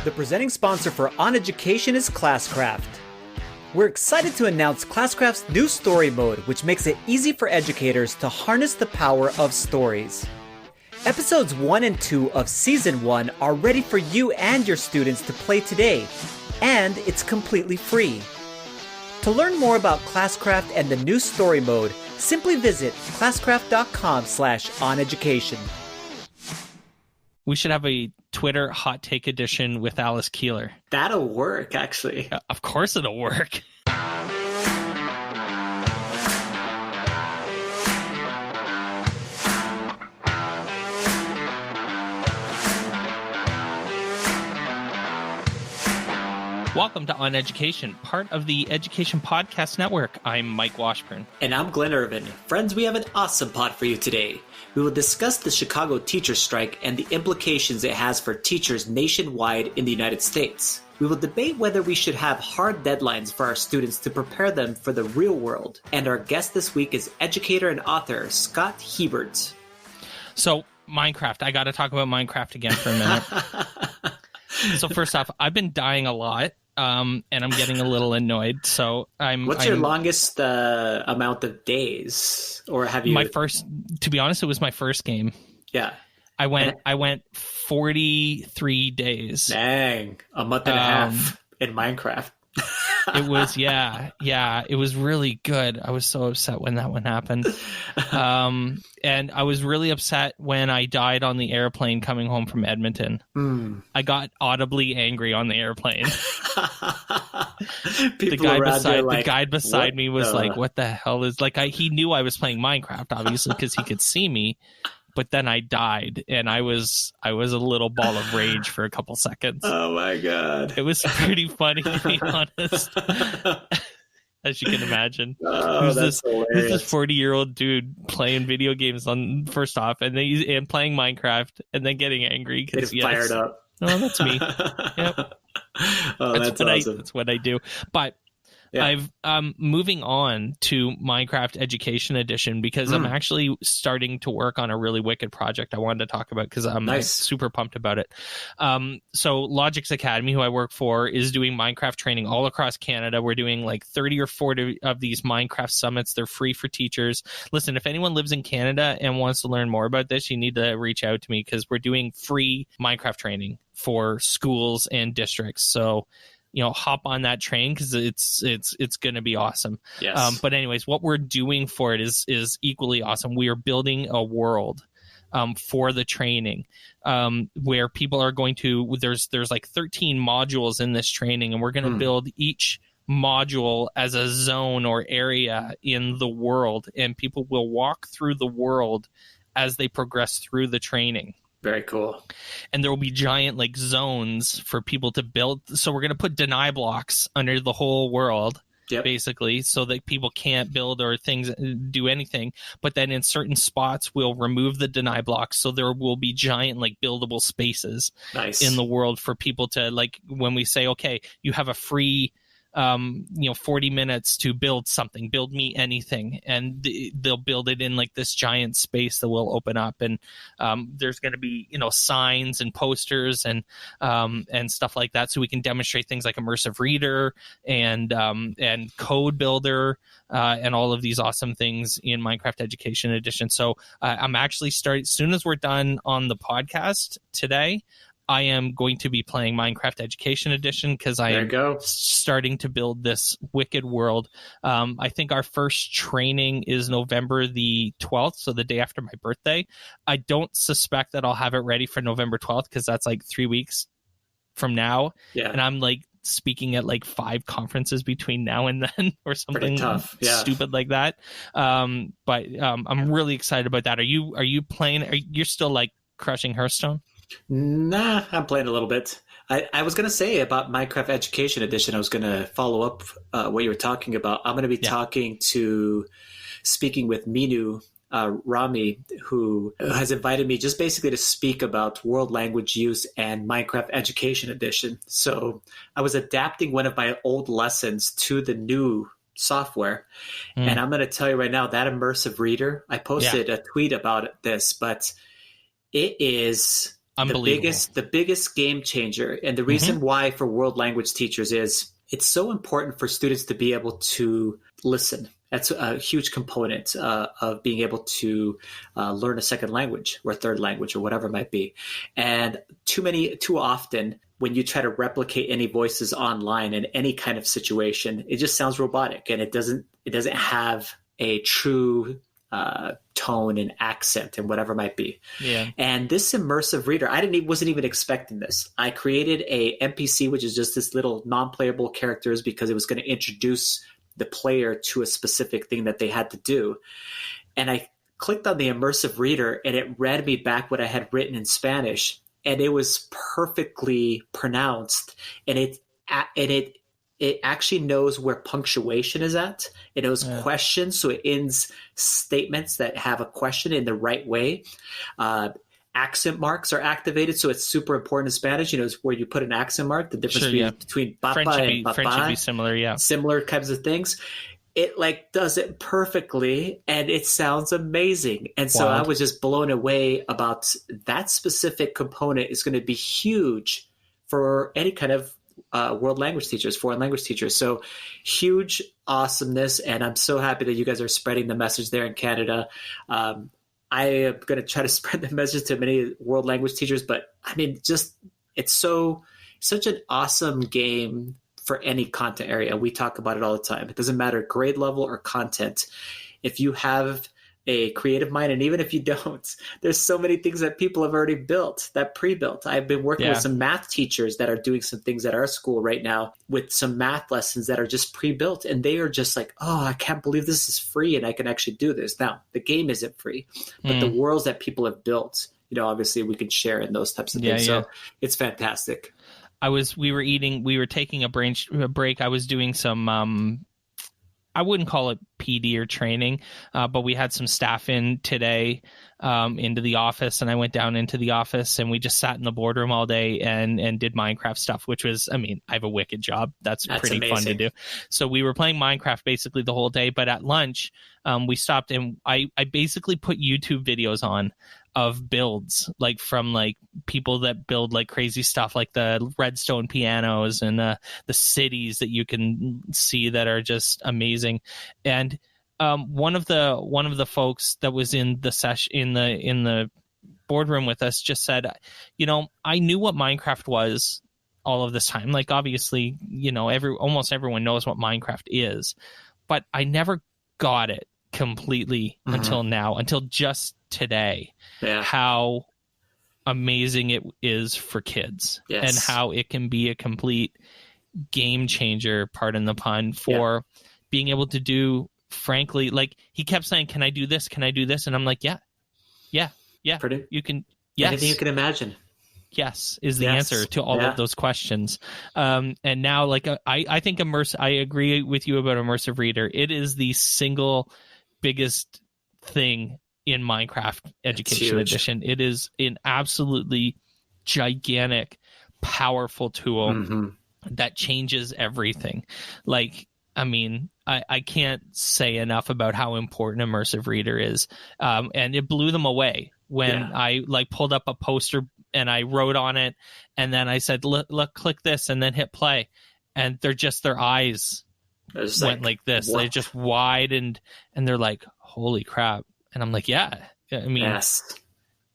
The presenting sponsor for OnEducation is Classcraft. We're excited to announce Classcraft's new story mode, which makes it easy for educators to harness the power of stories. Episodes 1 and 2 of Season 1 are ready for you and your students to play today, and it's completely free. To learn more about Classcraft and the new story mode, simply visit classcraft.com/oneducation. We should have a Twitter hot take edition with Alice Keeler. That'll work, actually. Of course it'll work. Welcome to OnEducation, part of the Education Podcast Network. I'm Mike Washburn. And I'm Glen Irvin. Friends, we have an awesome pod for you today. We will discuss the Chicago teacher strike and the implications it has for teachers nationwide in the United States. We will debate whether we should have hard deadlines for our students to prepare them for the real world. And our guest this week is educator and author Scott Hebert. So, Minecraft. I got to talk about Minecraft again for a minute. So first off, I've been dying a lot. And I'm getting a little annoyed. So What's your longest amount of days, or have you? My first, to be honest, it was my first game. Yeah, I went 43 days. Dang, a month and a half in Minecraft. It was it was really good. I was so upset when that one happened. And I was really upset when I died on the airplane coming home from Edmonton. I got audibly angry on the airplane. The guy beside me was like, what the hell is, like, he knew I was playing Minecraft, obviously, because he could see me. But then I died, and I was a little ball of rage for a couple seconds. Oh my god! It was pretty funny, to be honest, as you can imagine. Oh, Who's this 40-year-old dude playing video games and playing Minecraft, and then getting angry because fired up. Oh, that's me. Yep. Oh, that's awesome. That's what I do. But yeah. I'm moving on to Minecraft Education Edition because I'm actually starting to work on a really wicked project I wanted to talk about because I'm super pumped about it. So Logix Academy, who I work for, is doing Minecraft training all across Canada. We're doing like 30 or 40 of these Minecraft summits. They're free for teachers. Listen, if anyone lives in Canada and wants to learn more about this, you need to reach out to me because we're doing free Minecraft training for schools and districts. So hop on that train because it's going to be awesome. Yes. But anyways, what we're doing for it is equally awesome. We are building a world for the training where people are going to, there's like 13 modules in this training, and we're going to build each module as a zone or area in the world, and people will walk through the world as they progress through the training. Very cool. And there will be giant like zones for people to build. So we're going to put deny blocks under the whole world, basically, so that people can't build or do anything. But then in certain spots, we'll remove the deny blocks. So there will be giant like buildable spaces in the world for people to, like, when we say, okay, you have a free 40 minutes to build something, build me anything, and they'll build it in like this giant space that will open up, and there's going to be signs and posters and stuff like that, so we can demonstrate things like immersive reader and code builder and all of these awesome things in Minecraft Education Edition. So I'm actually as soon as we're done on the podcast today, I am going to be playing Minecraft Education Edition because I am starting to build this wicked world. I think our first training is November the 12th, so the day after my birthday. I don't suspect that I'll have it ready for November 12th because that's like 3 weeks from now. Yeah. And I'm like speaking at like 5 conferences between now and then or something stupid like that. But I'm really excited about that. Are you playing? You're still like crushing Hearthstone? Nah, I'm playing a little bit. I was going to say about Minecraft Education Edition, I was going to follow up what you were talking about. I'm going to be speaking with Minu Rami, who has invited me just basically to speak about world language use and Minecraft Education Edition. So I was adapting one of my old lessons to the new software. And I'm going to tell you right now, that immersive reader, I posted a tweet about this, but it is Unbelievable. The biggest game changer, and the reason why for world language teachers is it's so important for students to be able to listen. That's a huge component of being able to learn a second language or a third language or whatever it might be. And too often, when you try to replicate any voices online in any kind of situation, it just sounds robotic, and it doesn't have a true tone and accent and whatever it might be. Yeah. And this immersive reader, wasn't even expecting this. I created a NPC, which is just this little non-playable characters, because it was going to introduce the player to a specific thing that they had to do. And I clicked on the immersive reader, and it read me back what I had written in Spanish, and it was perfectly pronounced. And it actually knows where punctuation is at. It knows questions, so it ends statements that have a question in the right way. Accent marks are activated, so it's super important in Spanish. It's where you put an accent mark, the difference between papa and papa. French would be similar, similar kinds of things. It does it perfectly, and it sounds amazing. And so I was just blown away about that specific component. Is going to be huge for any kind of world language teachers, foreign language teachers. So huge awesomeness. And I'm so happy that you guys are spreading the message there in Canada. I am going to try to spread the message to many world language teachers, but I mean, it's such an awesome game for any content area. We talk about it all the time. It doesn't matter grade level or content. If you have a creative mind, and even if you don't, there's so many things that people have already built, that pre-built. I've been working with some math teachers that are doing some things at our school right now with some math lessons that are just pre-built, and they are just like, oh, I can't believe this is free and I can actually do this. Now, the game isn't free, but the worlds that people have built, obviously we can share in those types of things. So it's fantastic. We were taking a break. I was doing some I wouldn't call it PD or training, but we had some staff in today into the office, and I went down into the office, and we just sat in the boardroom all day and did Minecraft stuff, which was, I have a wicked job. That's pretty amazing. Fun to do. So we were playing Minecraft basically the whole day, but at lunch we stopped, and I basically put YouTube videos on of builds, from people that build crazy stuff, like the redstone pianos and the cities that you can see that are just amazing. And one of the folks that was in the session in the boardroom with us just said, I knew what Minecraft was all of this time. Obviously, almost everyone knows what Minecraft is, but I never got it completely until now, until just today. How amazing it is for kids, and how it can be a complete game changer, pardon the pun, for being able to do, frankly, he kept saying, can I do this, and I'm like, yeah you can. Yes, anything you can imagine. Yes is the answer to all of those questions. And now I think I agree with you about immersive reader. It is the single biggest thing in Minecraft Education Edition. It is an absolutely gigantic, powerful tool that changes everything. I can't say enough about how important immersive reader is. And it blew them away when I pulled up a poster and I wrote on it, and then I said, look, click this, and then hit play. And their eyes went like this. What? They're just wide, and they're like, holy crap. And I'm like,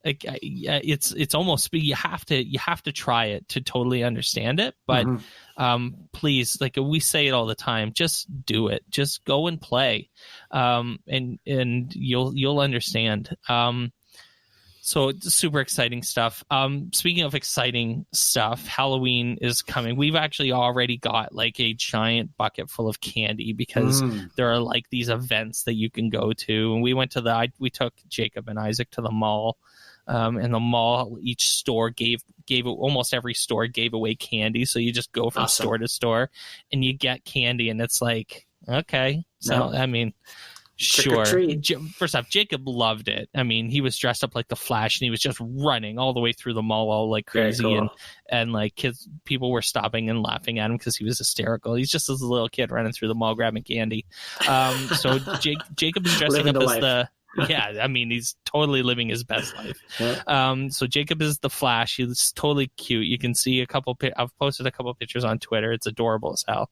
it's almost, you have to try it to totally understand it. But please, we say it all the time, just do it. Just go and play, and you'll understand. So it's super exciting stuff. Speaking of exciting stuff, Halloween is coming. We've actually already got a giant bucket full of candy, because there are these events that you can go to. And we took Jacob and Isaac to the mall, and the mall, each store almost every store gave away candy. So you just go from store to store and you get candy, and it's okay. So, sure. First off, Jacob loved it. He was dressed up like the Flash, and he was just running all the way through the mall all crazy. Cool. And kids, people were stopping and laughing at him because he was hysterical. He's just this little kid running through the mall grabbing candy. So Jacob is dressing up as Yeah, I mean, he's totally living his best life. So Jacob is the Flash. He's totally cute. You can see I've posted a couple pictures on Twitter. It's adorable as hell.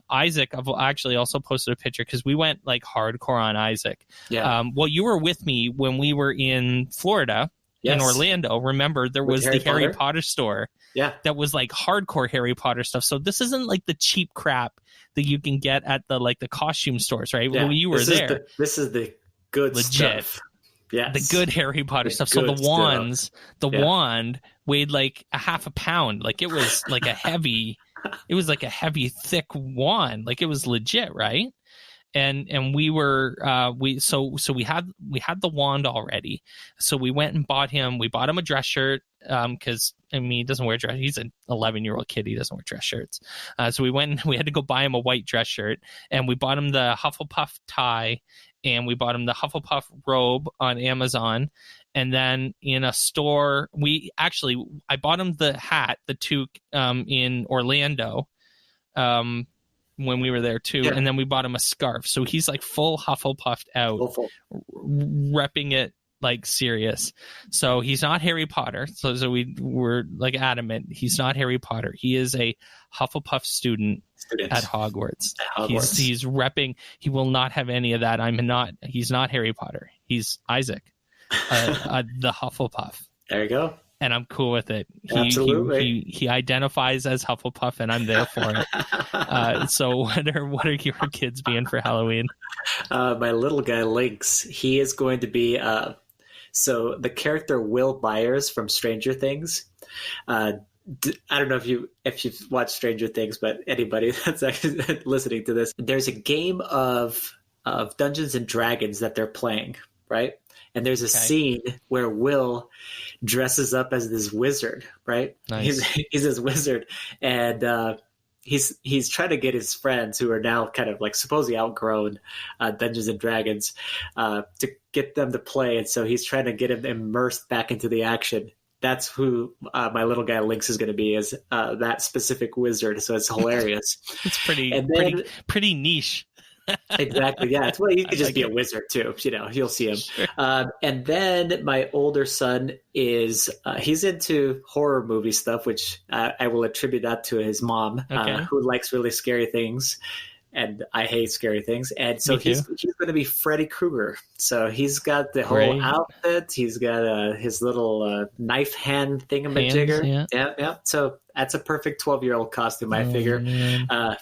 Isaac, I've actually also posted a picture because we went like hardcore on Isaac. Yeah. Well, you were with me when we were in Florida, in Orlando. Remember, there was the Harry Potter store. Yeah. That was like hardcore Harry Potter stuff. So this isn't like the cheap crap that you can get at the costume stores, right? Yeah. When you were there. This is the good legit stuff. Yes. The good Harry Potter stuff. So the wands, wand weighed like a half a pound. Like it was like a heavy, thick wand. Like it was legit, right? And we were so we had the wand already. So we went and bought him a dress shirt because I mean he doesn't wear dress. He's an 11-year-old kid. He doesn't wear dress shirts. So we had to go buy him a white dress shirt, and we bought him the Hufflepuff tie, and we bought him the Hufflepuff robe on Amazon. And then in a store, I bought him the hat, the toque in Orlando. When we were there too, and then we bought him a scarf, so he's like full Hufflepuffed out, repping it like serious. So he's not Harry Potter. So we were like adamant he's not Harry Potter. He is a Hufflepuff student at Hogwarts. He's repping. He will not have any of that. He's not Harry Potter. He's Isaac, the Hufflepuff. There you go. And I'm cool with it. Absolutely. He identifies as Hufflepuff, and I'm there for it. So what are your kids being for Halloween? My little guy Lynx, he is going to be so the character Will Byers from Stranger Things. I don't know if you've watched Stranger Things, but anybody that's actually listening to this, there's a game of Dungeons and Dragons that they're playing, right? And there's a scene where Will dresses up as this wizard, right? Nice. He's this wizard, and he's trying to get his friends who are now kind of like supposedly outgrown Dungeons and Dragons to get them to play, and so he's trying to get him immersed back into the action. That's who my little guy Lynx is going to be, is that specific wizard. So it's hilarious. It's pretty niche. Exactly. Yeah. He could just be a wizard too. You'll see him. Sure. And then my older son is he's into horror movie stuff, which I will attribute that to his mom, who likes really scary things, and I hate scary things. And so he's going to be Freddy Krueger. So he's got the whole outfit. He's got his little knife hand thingamajigger. Yeah. So that's a perfect 12-year-old costume, I figure.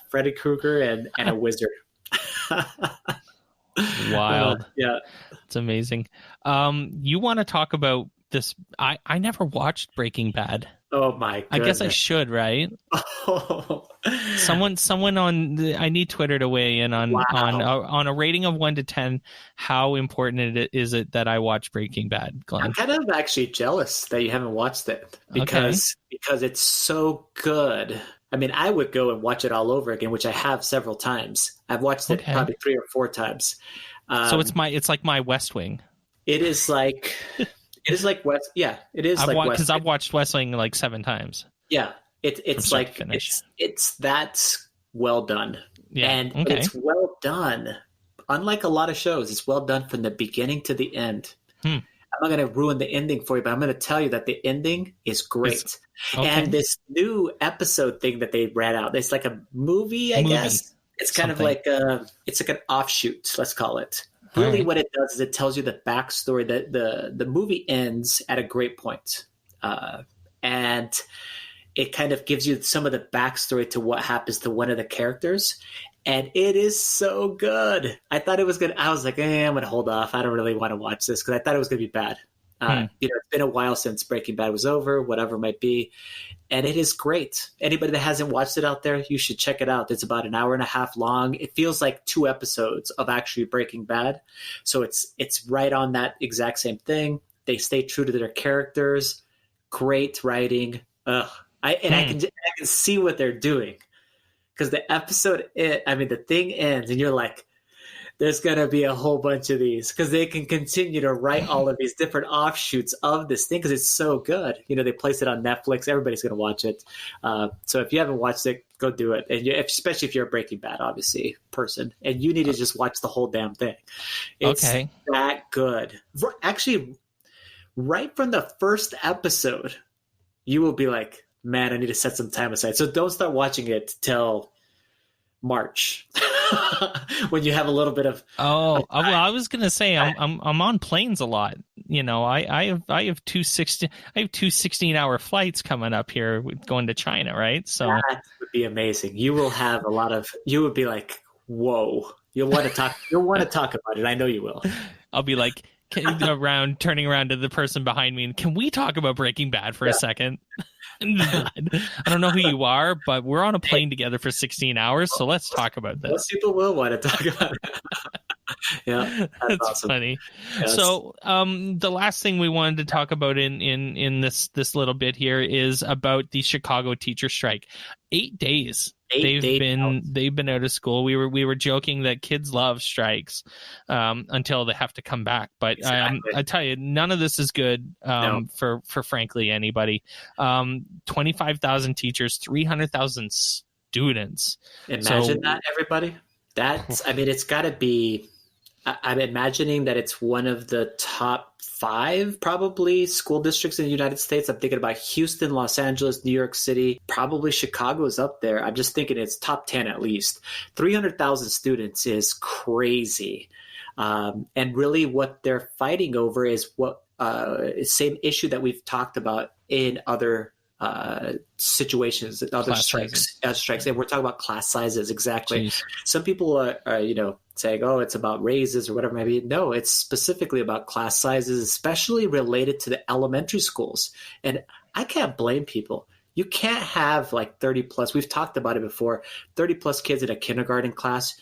Freddy Krueger and a wizard. Wild. Yeah, it's amazing. You want to talk about this? I never watched Breaking Bad. Oh my goodness. I guess I should, right? Someone on I need Twitter to weigh in on a rating of 1 to 10. How important is it that I watch Breaking Bad, Glenn? I'm kind of actually jealous that you haven't watched it because it's so good. I mean, I would go and watch it all over again, which I have several times. I've watched it probably 3 or 4 times. So it's like my West Wing. It is like West. Yeah, it is like West. Because I've watched West Wing like 7 times. Yeah, it's like it's that well done. Yeah, and it's well done. Unlike a lot of shows, it's well done from the beginning to the end. I'm not going to ruin the ending for you, but I'm going to tell you that the ending is great. And this new episode thing that they ran out, it's like a movie, I guess. It's kind of like it's like an offshoot, let's call it. Really, what it does is it tells you the backstory. That the movie ends at a great point, and it kind of gives you some of the backstory to what happens to one of the characters. And it is so good. I thought it was good. I was like, I'm going to hold off. I don't really want to watch this because I thought it was going to be bad. It's been a while since Breaking Bad was over, whatever it might be. And it is great. Anybody that hasn't watched it out there, you should check it out. It's about an hour and a half long. It feels like 2 episodes of actually Breaking Bad. So it's right on that exact same thing. They stay true to their characters. Great writing. I can see what they're doing. Because the thing ends, and you're like, there's going to be a whole bunch of these because they can continue to write all of these different offshoots of this thing because it's so good. They place it on Netflix. Everybody's going to watch it. So if you haven't watched it, go do it. And especially if you're a Breaking Bad, obviously, person. And you need to just watch the whole damn thing. It's that good. Actually, right from the first episode, you will be like, man, I need to set some time aside. So don't start watching it till March when you have a little bit of well, I was gonna say I'm on planes a lot. I have two 16-hour flights coming up here going to China, right? So that would be amazing. You will have you would be like, whoa, you'll want to talk about it. I know you will. I'll be like turning around to the person behind me, and can we talk about Breaking Bad for a second? I don't know who you are, but we're on a plane together for 16 hours, so let's talk about this. Most people will want to talk about it. Yeah, that's awesome. Funny. Yes. So, the last thing we wanted to talk about in this little bit here is about the Chicago teacher strike. 8 days. They've been out of school. We were joking that kids love strikes until they have to come back. But exactly. I tell you, none of this is good for frankly anybody. 25,000 teachers, 300,000 students. Imagine that, everybody. It's got to be. I'm imagining that it's one of the top 5 probably school districts in the United States. I'm thinking about Houston, Los Angeles, New York City, probably Chicago is up there. I'm just thinking it's top 10 at least. 300,000 students is crazy. And really what they're fighting over is same issue that we've talked about in other situations, other strikes, and we're talking about class sizes. Exactly. Jeez. Some people are saying, oh, it's about raises or whatever. Maybe no, it's specifically about class sizes, especially related to the elementary schools. And I can't blame people. You can't have like 30 plus. We've talked about it before. 30 plus kids in a kindergarten class.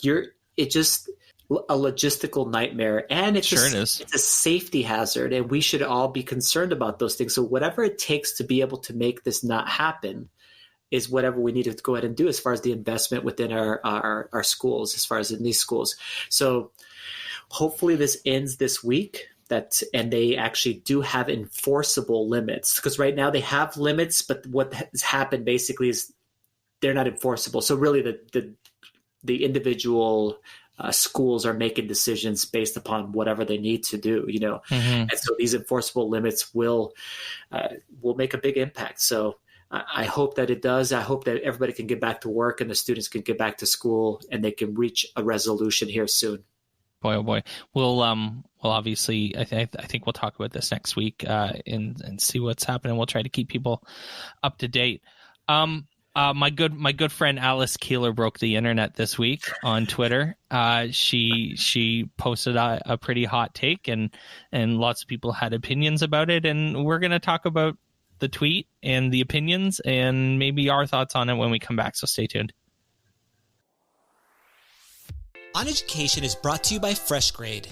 It's just a logistical nightmare, and it's a safety hazard, and we should all be concerned about those things. So whatever it takes to be able to make this not happen is whatever we need to go ahead and do as far as the investment within our schools, as far as in these schools. So hopefully this ends this week, and they actually do have enforceable limits, because right now they have limits, but what has happened basically is they're not enforceable. So really the individual schools are making decisions based upon whatever they need to do, mm-hmm. And so these enforceable limits will make a big impact. So I hope that it does. I hope that everybody can get back to work and the students can get back to school and they can reach a resolution here soon. Boy, oh boy. We'll obviously, I think we'll talk about this next week and see what's happening. We'll try to keep people up to date. My good friend Alice Keeler broke the internet this week on Twitter. She posted a pretty hot take, and lots of people had opinions about it. And we're going to talk about the tweet and the opinions and maybe our thoughts on it when we come back. So stay tuned. OnEducation is brought to you by FreshGrade.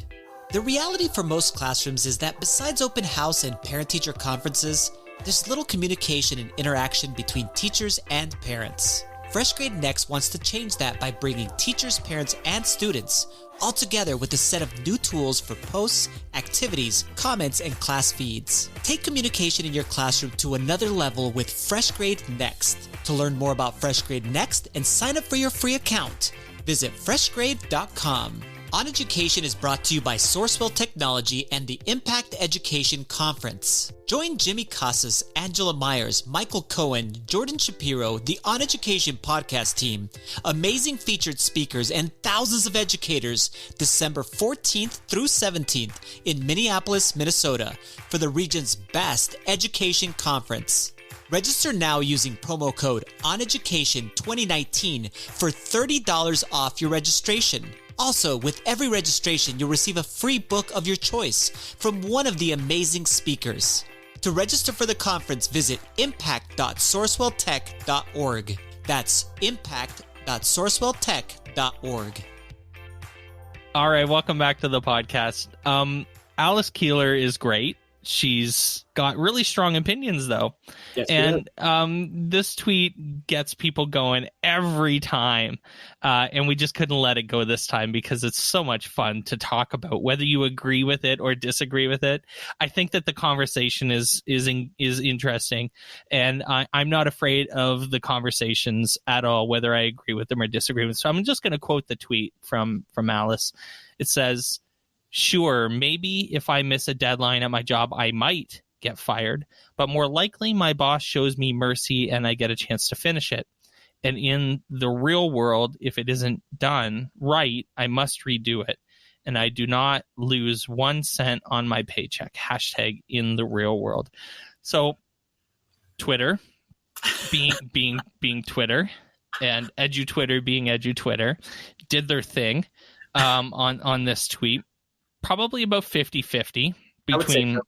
The reality for most classrooms is that besides open house and parent-teacher conferences, there's little communication and interaction between teachers and parents. FreshGrade Next wants to change that by bringing teachers, parents, and students all together with a set of new tools for posts, activities, comments, and class feeds. Take communication in your classroom to another level with FreshGrade Next. To learn more about FreshGrade Next and sign up for your free account, visit freshgrade.com. OnEducation is brought to you by Sourcewell Technology and the Impact Education Conference. Join Jimmy Casas, Angela Myers, Michael Cohen, Jordan Shapiro, the OnEducation podcast team, amazing featured speakers, and thousands of educators December 14th through 17th in Minneapolis, Minnesota for the region's best education conference. Register now using promo code OnEducation2019 for $30 off your registration. Also, with every registration, you'll receive a free book of your choice from one of the amazing speakers. To register for the conference, visit impact.sourcewelltech.org. That's impact.sourcewelltech.org. All right, welcome back to the podcast. Alice Keeler is great. she's got really strong opinions, though. Yes, and this tweet gets people going every time. And we just couldn't let it go this time because it's so much fun to talk about, whether you agree with it or disagree with it. I think that the conversation is interesting, and I'm not afraid of the conversations at all, whether I agree with them or disagree with them. So I'm just going to quote the tweet from Alice. It says, "Sure, maybe if I miss a deadline at my job, I might get fired, but more likely my boss shows me mercy and I get a chance to finish it. And in the real world, if it isn't done right, I must redo it. And I do not lose 1 cent on my paycheck. Hashtag in the real world." So Twitter being Twitter, and EduTwitter being EduTwitter, did their thing on this tweet. Probably about 50-50 between,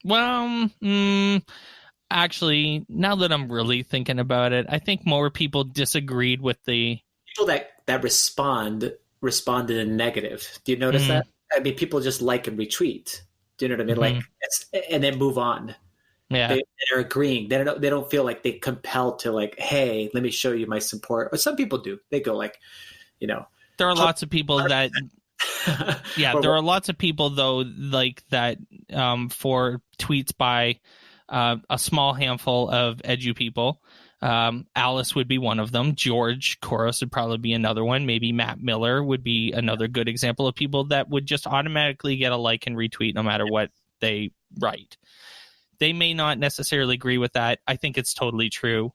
actually, now that I'm really thinking about it, I think more people disagreed with the people that responded in negative. Do you notice that? I mean, people just like and retweet. Do you know what I mean? Like, and then move on. Yeah, they're agreeing. They don't feel like they're compelled to, like, hey, let me show you my support. Or some people do. They go like, there are lots of people that. Yeah, there are lots of people though, like that, for tweets by a small handful of edu people. Alice would be one of them. George Koros would probably be another one. Maybe Matt Miller would be another good example of people that would just automatically get a like and retweet no matter what they write. They may not necessarily agree with that. I think it's totally true.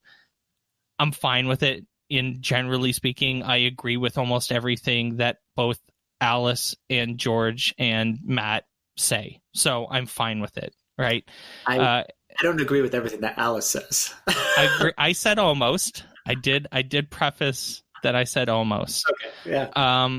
I'm fine with it. In generally speaking, I agree with almost everything that both Alice and George and Matt say. So I'm fine with it, right? I don't agree with everything that Alice says. I agree. I said almost. I did preface that I said almost. Okay. Yeah.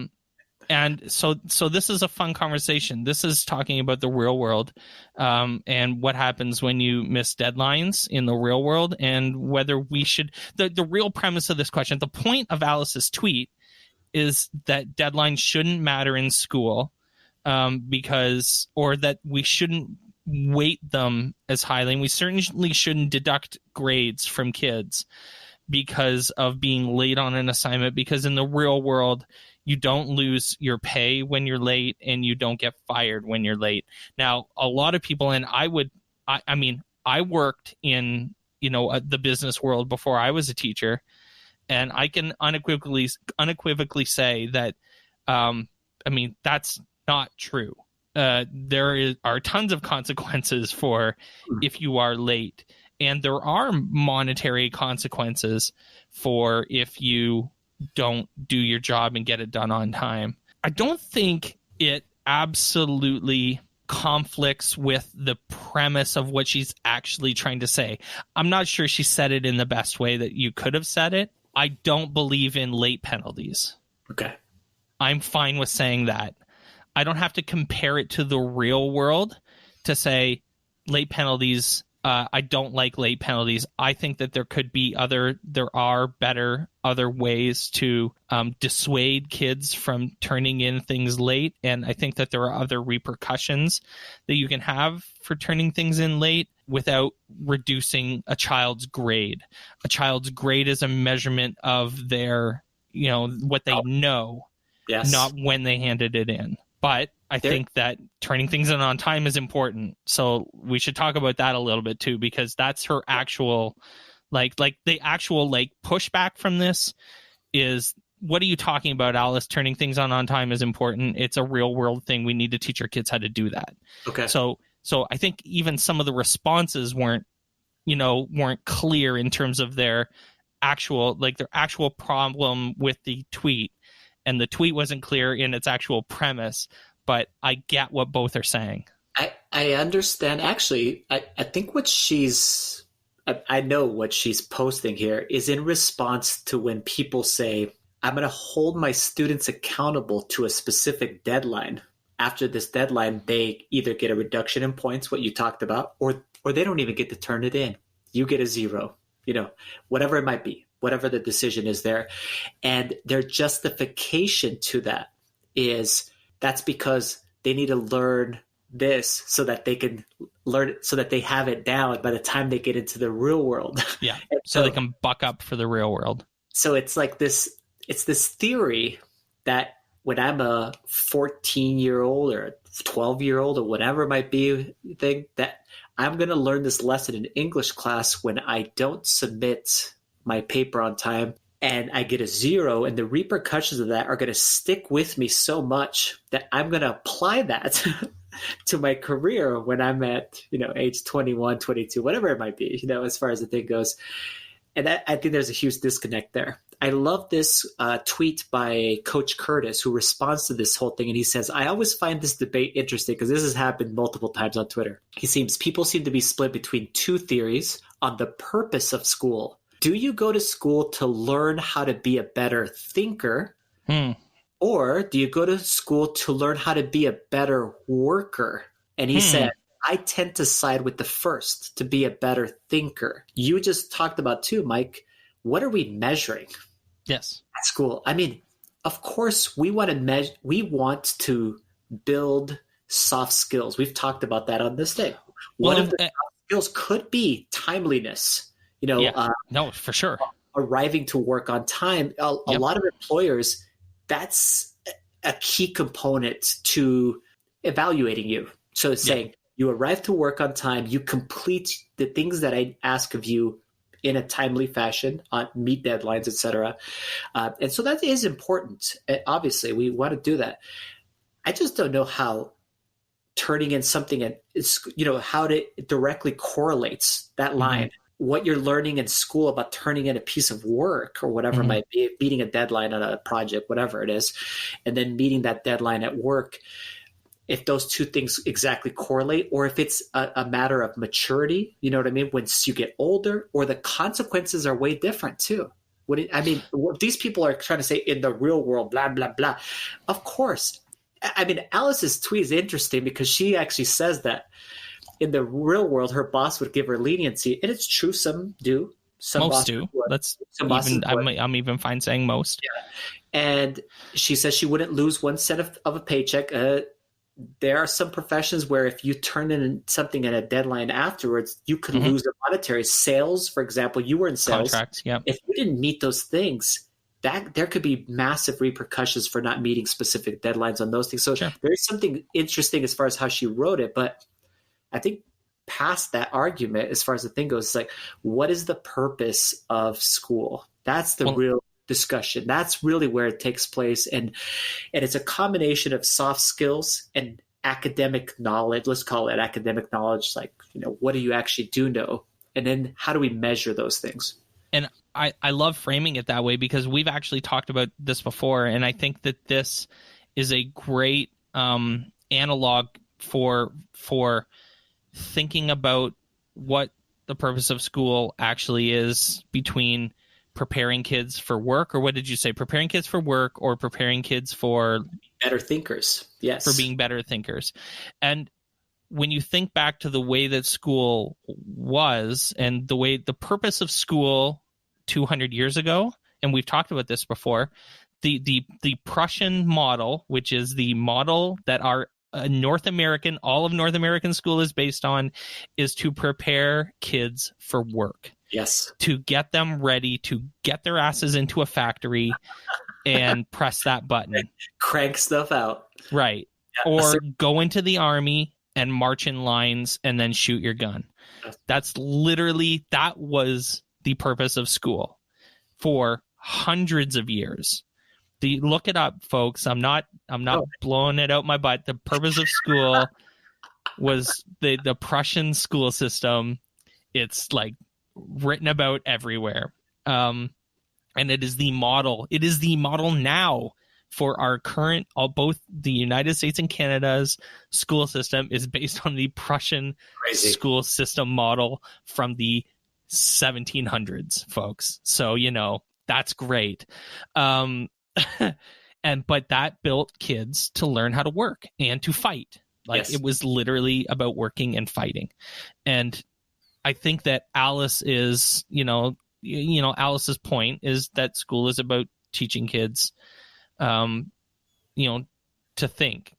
And so this is a fun conversation. This is talking about the real world, and what happens when you miss deadlines in the real world, and whether we should. The real premise of this question, the point of Alice's tweet, is that deadlines shouldn't matter in school, or that we shouldn't weight them as highly. And we certainly shouldn't deduct grades from kids because of being late on an assignment, because in the real world, you don't lose your pay when you're late and you don't get fired when you're late. Now, a lot of people, and I worked in, the business world before I was a teacher. And I can unequivocally say that, that's not true. There are tons of consequences for if you are late. And there are monetary consequences for if you don't do your job and get it done on time. I don't think it absolutely conflicts with the premise of what she's actually trying to say. I'm not sure she said it in the best way that you could have said it. I don't believe in late penalties. Okay. I'm fine with saying that. I don't have to compare it to the real world to say late penalties. I don't like late penalties. I think that there are better other ways to dissuade kids from turning in things late. And I think that there are other repercussions that you can have for turning things in late without reducing a child's grade. A child's grade is a measurement of their, what they know, yes, not when they handed it in. But I think that turning things in on time is important. So we should talk about that a little bit too, because that's her actual, the actual pushback from this is, what are you talking about, Alice? Turning things on time is important. It's a real world thing. We need to teach our kids how to do that. Okay. So I think even some of the responses weren't clear in terms of their actual problem with the tweet. And the tweet wasn't clear in its actual premise, but I get what both are saying. I understand. Actually, I think I know what she's posting here is in response to when people say, I'm going to hold my students accountable to a specific deadline. After this deadline, they either get a reduction in points, what you talked about, or they don't even get to turn it in. You get a 0, whatever it might be. Whatever the decision is there. And their justification to that is that's because they need to learn this so that they can learn it, so that they have it down by the time they get into the real world. Yeah. So they can buck up for the real world. So it's like this theory that when I'm a 14-year-old or 12-year-old or whatever it might be, thing that I'm going to learn this lesson in English class when I don't submit my paper on time and I get a 0, and the repercussions of that are going to stick with me so much that I'm going to apply that to my career when I'm at, age 21, 22, whatever it might be, as far as the thing goes. And I think there's a huge disconnect there. I love this tweet by Coach Curtis, who responds to this whole thing. And he says, I always find this debate interesting because this has happened multiple times on Twitter. People seem to be split between two theories on the purpose of school. Do you go to school to learn how to be a better thinker? Or do you go to school to learn how to be a better worker? And he said, I tend to side with the first, to be a better thinker. You just talked about too, Mike. What are we measuring? Yes. At school? I mean, of course, we want to build soft skills. We've talked about that on this day. One of the soft skills could be timeliness. No, for sure. Arriving to work on time. A lot of employers, that's a key component to evaluating you. So it's saying you arrive to work on time, you complete the things that I ask of you in a timely fashion, meet deadlines, etc. And so that is important. Obviously, we want to do that. I just don't know how turning in something, how it directly correlates that line. What you're learning in school about turning in a piece of work or whatever it might be, meeting a deadline on a project, whatever it is, and then meeting that deadline at work, if those two things exactly correlate, or if it's a matter of maturity, you know what I mean? Once you get older, or the consequences are way different too. What these people are trying to say in the real world, blah, blah, blah. Of course. I mean, Alice's tweet is interesting because she actually says that in the real world, her boss would give her leniency. And it's true. Some do. Most do. I'm even fine saying most. Yeah. And she says she wouldn't lose 1 cent of a paycheck. There are some professions where if you turn in something at a deadline afterwards, you could lose a monetary. Sales, for example, you were in sales. Contracts, yeah. If you didn't meet those things, there could be massive repercussions for not meeting specific deadlines on those things. So there's something interesting as far as how she wrote it. But I think past that argument, as far as the thing goes, it's like, what is the purpose of school? That's the real discussion. That's really where it takes place. And it's a combination of soft skills and academic knowledge. Let's call it academic knowledge. Like, what do you actually do know? And then how do we measure those things? And I love framing it that way because we've actually talked about this before. And I think that this is a great analog for thinking about what the purpose of school actually is between preparing kids for work, or what did you say? Preparing kids for work or preparing kids for better thinkers. Yes. For being better thinkers. And when you think back to the way that school was and the purpose of school 200 years ago, and we've talked about this before, the Prussian model, which is the model that our all of North American school is based on, is to prepare kids for work. Yes. To get them ready to get their asses into a factory and press that button. Crank stuff out. Right. Yeah. Or go into the army and march in lines and then shoot your gun. That was the purpose of school for hundreds of years. Look it up, folks. I'm not blowing it out my butt. The purpose of school was the Prussian school system. It's like written about everywhere. And it is the model. It is the model now for our current, both the United States and Canada's school system is based on the Prussian school system model from the 1700s, folks. So, that's great. But that built kids to learn how to work and to fight. It was literally about working and fighting. And I think that Alice is, Alice's point is that school is about teaching kids, to think.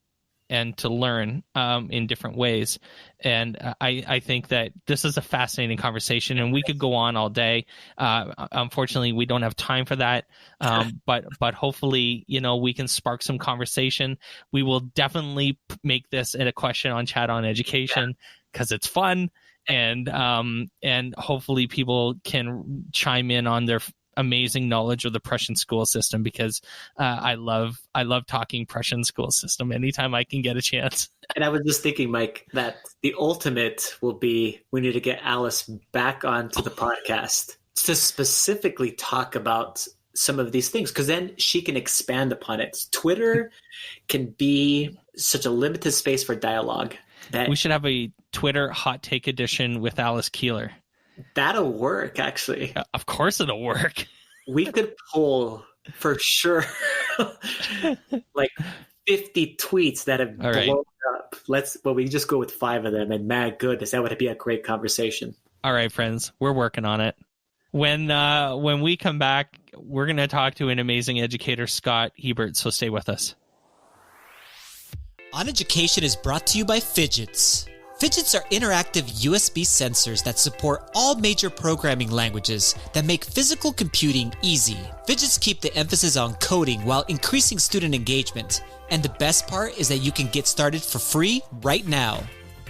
and to learn in different ways. And I think that this is a fascinating conversation, and we could go on all day. Unfortunately, we don't have time for that. But hopefully, we can spark some conversation. We will definitely make this a question on Chat on Education because it's fun, and hopefully people can chime in on their amazing knowledge of the Prussian school system, because I love talking Prussian school system anytime I can get a chance. And I was just thinking, Mike, that the ultimate will be we need to get Alice back onto the podcast to specifically talk about some of these things, because then she can expand upon it. Twitter can be such a limited space for dialogue. That we should have a Twitter hot take edition with Alice Keeler. That'll work, actually. Of course it'll work. We could pull for sure like 50 tweets that have blown up. We just go with 5 of them, and man, goodness, that would be a great conversation. All right, friends, we're working on it. When we come back, we're going to talk to an amazing educator, Scott Hebert, so stay with us. OnEducation is brought to you by Fidgets. Fidgets are interactive USB sensors that support all major programming languages that make physical computing easy. Fidgets keep the emphasis on coding while increasing student engagement. And the best part is that you can get started for free right now.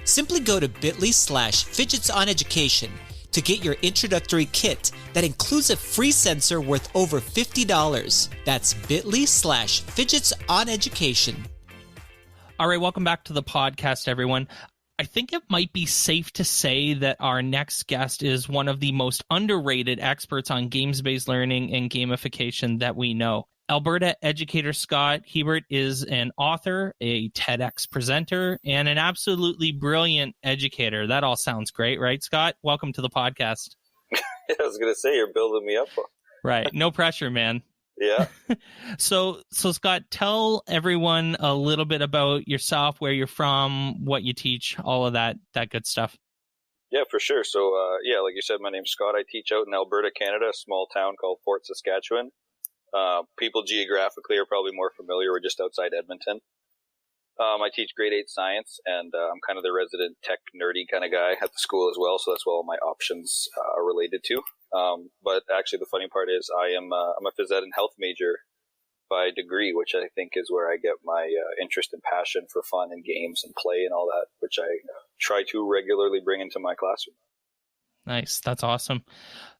Simply go to bit.ly/fidgets-on-education to get your introductory kit that includes a free sensor worth over $50. That's bit.ly/fidgets-on-education. All right, welcome back to the podcast, everyone. I think it might be safe to say that our next guest is one of the most underrated experts on games-based learning and gamification that we know. Alberta educator Scott Hebert is an author, a TEDx presenter, and an absolutely brilliant educator. That all sounds great, right, Scott? Welcome to the podcast. I was going to say, you're building me up. Right. No pressure, man. Yeah. So Scott, tell everyone a little bit about yourself, where you're from, what you teach, all of that good stuff. Yeah, for sure. So, like you said, my name's Scott. I teach out in Alberta, Canada, a small town called Fort Saskatchewan. People geographically are probably more familiar. We're just outside Edmonton. I teach grade 8 science, and I'm kind of the resident tech nerdy kind of guy at the school as well. So that's what all my options are related to. But actually the funny part is I'm a phys ed and health major by degree, which I think is where I get my interest and passion for fun and games and play and all that, which I try to regularly bring into my classroom. Nice. That's awesome.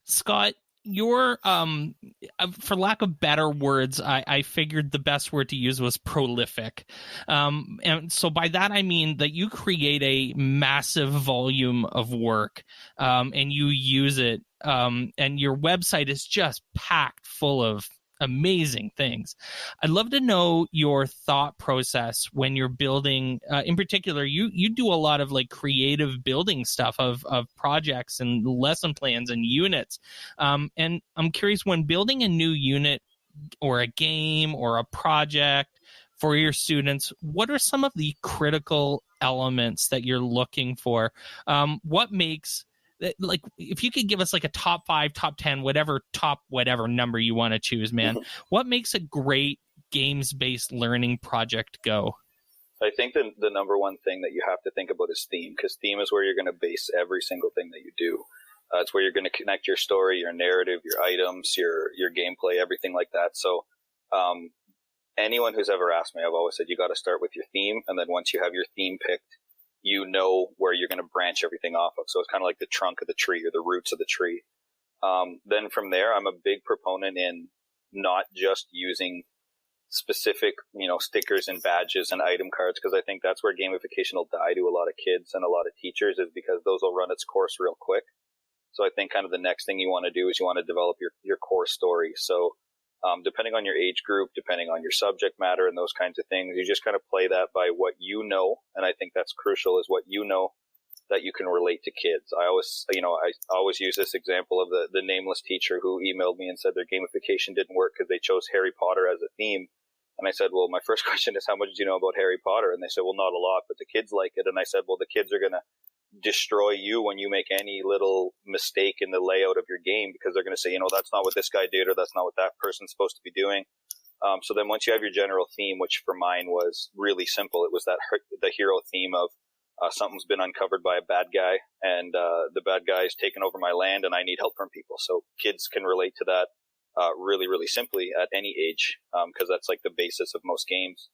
Scott, you're, for lack of better words, I figured the best word to use was prolific. And so by that, I mean that you create a massive volume of work, and you use it. And your website is just packed full of amazing things. I'd love to know your thought process when you're building, in particular, you do a lot of like creative building stuff of projects and lesson plans and units. And I'm curious, when building a new unit or a game or a project for your students, what are some of the critical elements that you're looking for? What makes, like, if you could give us like a top 5, top 10, whatever number you want to choose, man, what makes a great games-based learning project go? I think the number one thing that you have to think about is theme, because theme is where you're going to base every single thing that you do. It's where you're going to connect your story, your narrative, your items, your gameplay, everything like that. So anyone who's ever asked me, I've always said you got to start with your theme, and then once you have your theme picked, you know where you're going to branch everything off of. So it's kind of like the trunk of the tree or the roots of the tree. Then from there, I'm a big proponent in not just using specific, stickers and badges and item cards, because I think that's where gamification will die to a lot of kids and a lot of teachers, is because those will run its course real quick. So I think kind of the next thing you want to do is you want to develop your core story. So depending on your age group, depending on your subject matter and those kinds of things, you just kind of play that by what you know. And I think that's crucial, is what you know that you can relate to kids. I always use this example of the nameless teacher who emailed me and said their gamification didn't work because they chose Harry Potter as a theme. And I said, well, my first question is, how much do you know about Harry Potter? And they said, well, not a lot, but the kids like it. And I said, well, the kids are going to destroy you when you make any little mistake in the layout of your game, because they're going to say, that's not what this guy did, or that's not what that person's supposed to be doing. So then once you have your general theme, which for mine was really simple, it was the hero theme of something's been uncovered by a bad guy, and the bad guy is taken over my land, and I need help from people. So kids can relate to that really, really simply at any age, because that's like the basis of most games.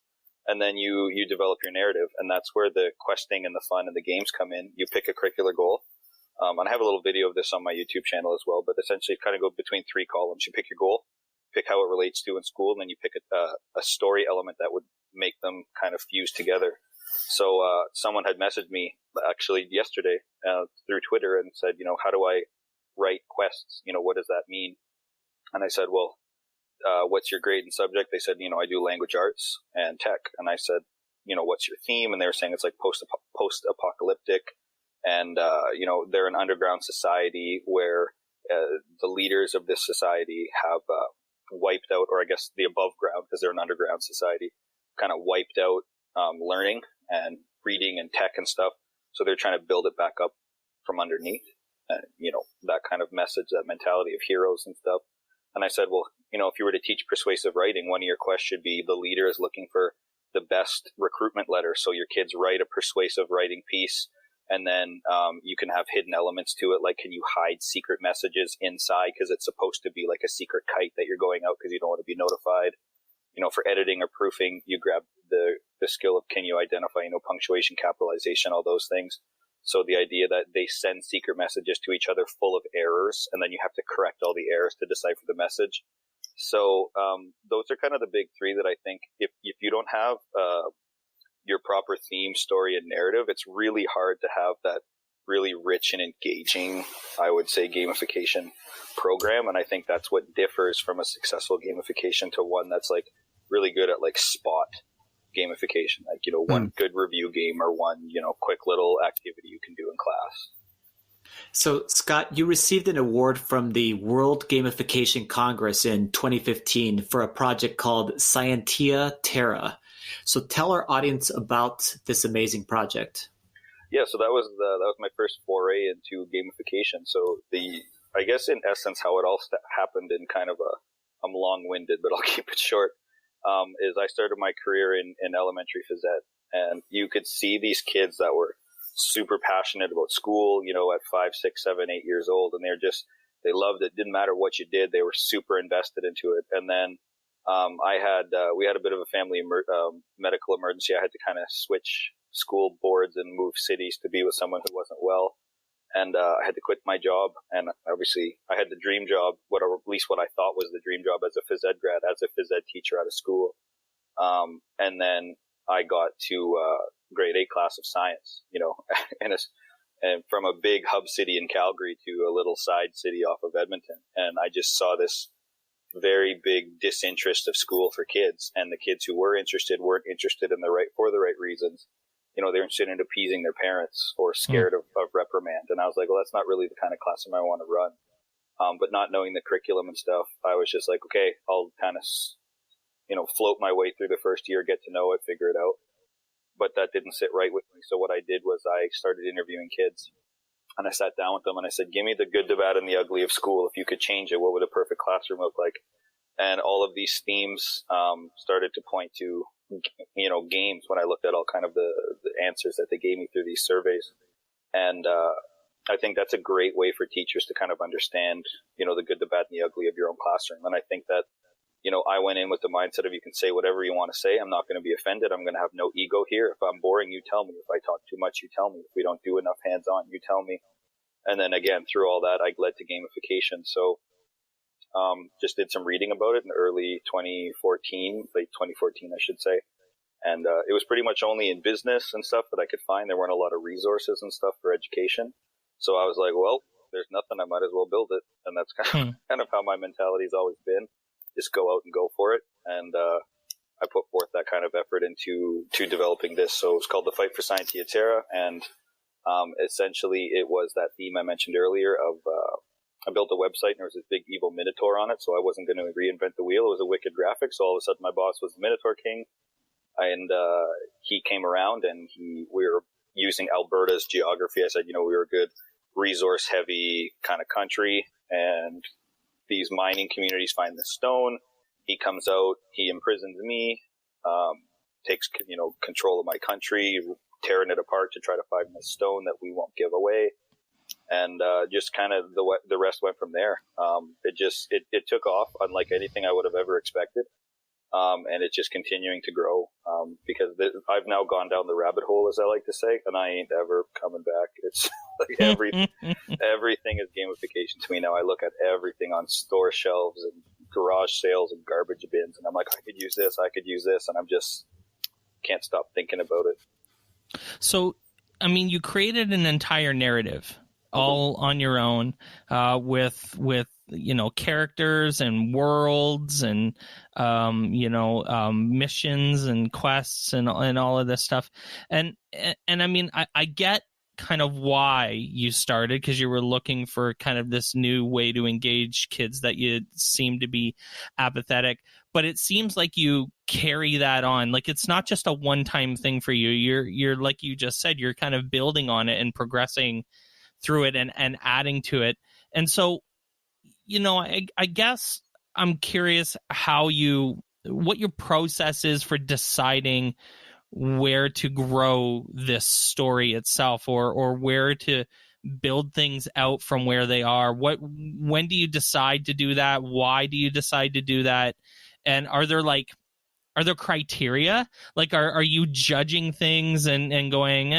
And then you develop your narrative, and that's where the questing and the fun and the games come in. You pick a curricular goal. And I have a little video of this on my YouTube channel as well, but essentially kind of go between 3 columns. You pick your goal, pick how it relates to in school, and then you pick a story element that would make them kind of fuse together. So someone had messaged me actually yesterday through Twitter and said, how do I write quests? What does that mean? And I said, well, what's your grade and subject? They said, I do language arts and tech. And I said, what's your theme? And they were saying it's like post-apocalyptic. And, they're an underground society where the leaders of this society have wiped out, or I guess the above ground, because they're an underground society, kind of wiped out learning and reading and tech and stuff. So they're trying to build it back up from underneath. That kind of message, that mentality of heroes and stuff. And I said, well, if you were to teach persuasive writing, one of your quests should be the leader is looking for the best recruitment letter. So your kids write a persuasive writing piece. And then you can have hidden elements to it, like can you hide secret messages inside because it's supposed to be like a secret kite that you're going out because you don't want to be notified. For editing or proofing, you grab the skill of can you identify, punctuation, capitalization, all those things. So the idea that they send secret messages to each other full of errors, and then you have to correct all the errors to decipher the message. So those are kind of the big 3 that I think if you don't have your proper theme, story, and narrative, it's really hard to have that really rich and engaging, I would say, gamification program. And I think that's what differs from a successful gamification to one that's like really good at like spot gamification, like, one good review game or one, quick little activity you can do in class. So, Scott, you received an award from the World Gamification Congress in 2015 for a project called Scientia Terra. So tell our audience about this amazing project. Yeah, so that was my first foray into gamification. So I guess in essence how it all happened in kind of I'm long-winded, but I'll keep it short, is I started my career in elementary phys ed, and you could see these kids that were super passionate about school, at 5, 6, 7, 8 years old, and they loved it. Didn't matter what you did, they were super invested into it. And then we had a bit of a family medical emergency. I had to kind of switch school boards and move cities to be with someone who wasn't well. And I had to quit my job. And obviously I had the dream job, at least what I thought was the dream job as a phys ed grad, as a phys ed teacher out of school. And then I got to grade 8 class of science, and from a big hub city in Calgary to a little side city off of Edmonton. And I just saw this very big disinterest of school for kids, and the kids who were interested weren't interested for the right reasons. They're interested in appeasing their parents or scared of reprimand. And I was like, well, that's not really the kind of classroom I want to run. But not knowing the curriculum and stuff, I was just like, okay, I'll kind of, float my way through the first year, get to know it, figure it out. But that didn't sit right with me. So what I did was I started interviewing kids. And I sat down with them and I said, give me the good, the bad, and the ugly of school. If you could change it, what would a perfect classroom look like? And all of these themes started to point to, games when I looked at all kind of the answers that they gave me through these surveys. And I think that's a great way for teachers to kind of understand, the good, the bad, and the ugly of your own classroom. And I think that, I went in with the mindset of you can say whatever you want to say. I'm not going to be offended. I'm going to have no ego here. If I'm boring, you tell me. If I talk too much, you tell me. If we don't do enough hands-on, you tell me. And then again, through all that, I led to gamification. So just did some reading about it in early 2014, late 2014, I should say. And it was pretty much only in business and stuff that I could find. There weren't a lot of resources and stuff for education. So I was like, well, there's nothing. I might as well build it. And that's kind of how my mentality's always been. Just go out and go for it. And I put forth that kind of effort into developing this. So it was called the Fight for Scientia Terra. And essentially it was that theme I mentioned earlier of I built a website and there was this big evil Minotaur on it. So I wasn't going to reinvent the wheel. It was a wicked graphic. So all of a sudden my boss was the Minotaur King. And he came around and we were using Alberta's geography. I said, we were a good resource heavy kind of country, and these mining communities find the stone. he comes out, he imprisons me, takes, control of my country, tearing it apart to try to find this stone that we won't give away. And just kind of the rest went from there. It took off unlike anything I would have ever expected. And it's just continuing to grow because I've now gone down the rabbit hole, as I like to say, and I ain't ever coming back. It's like everything is gamification to me now. I look at everything on store shelves and garage sales and garbage bins, and I'm like, I could use this, and I'm just can't stop thinking about it. So, I mean, you created an entire narrative all on your own with characters and worlds and missions and quests and all of this stuff, and I mean, I get kind of why you started, because you were looking for kind of this new way to engage kids that you seem to be apathetic, but it seems like you carry that on. Like, it's not just a one-time thing for you. You're like you just said, you're kind of building on it and progressing through it and adding to it. And so, I guess I'm curious what your process is for deciding where to grow this story itself, or where to build things out from where they are. When do you decide to do that? Why do you decide to do that? And are there criteria? Like, are you judging things and going,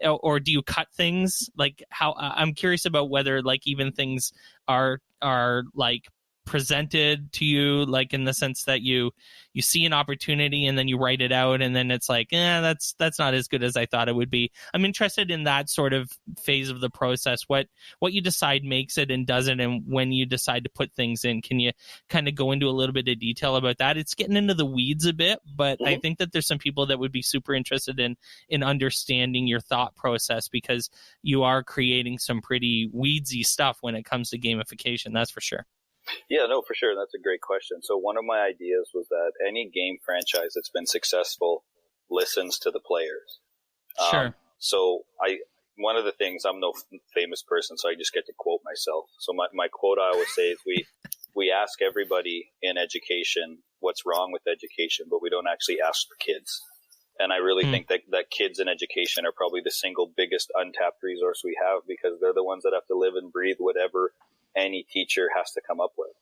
or do you cut things? Like, how, I'm curious about whether, like, even things are like presented to you, like, in the sense that you see an opportunity and then you write it out, and then it's like, that's not as good as I thought it would be. I'm interested in that sort of phase of the process. What you decide makes it and doesn't, and when you decide to put things in. Can you kind of go into a little bit of detail about that? It's getting into the weeds a bit, but I think that there's some people that would be super interested in understanding your thought process, because you are creating some pretty weedsy stuff when it comes to gamification. That's for sure. Yeah, no, for sure. That's a great question. So one of my ideas was that any game franchise that's been successful listens to the players. Sure. So one of the things, I'm no famous person, so I just get to quote myself. So my quote I always say is we ask everybody in education what's wrong with education, but we don't actually ask the kids. And I really think that kids in education are probably the single biggest untapped resource we have, because they're the ones that have to live and breathe whatever any teacher has to come up with.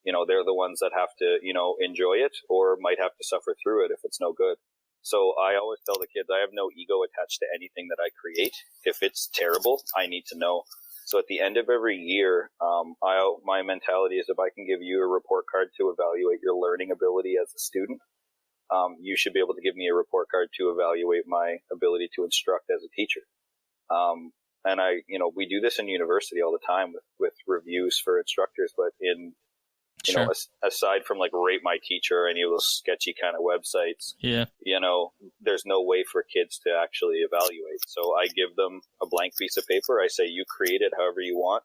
They're the ones that have to, enjoy it, or might have to suffer through it if it's no good. So I always tell the kids, I have no ego attached to anything that I create. If it's terrible, I need to know. So at the end of every year, my mentality is, if I can give you a report card to evaluate your learning ability as a student, you should be able to give me a report card to evaluate my ability to instruct as a teacher. And we do this in university all the time with reviews for instructors, but aside from like Rate My Teacher or any of those sketchy kind of websites, there's no way for kids to actually evaluate. So I give them a blank piece of paper. I say, you create it however you want.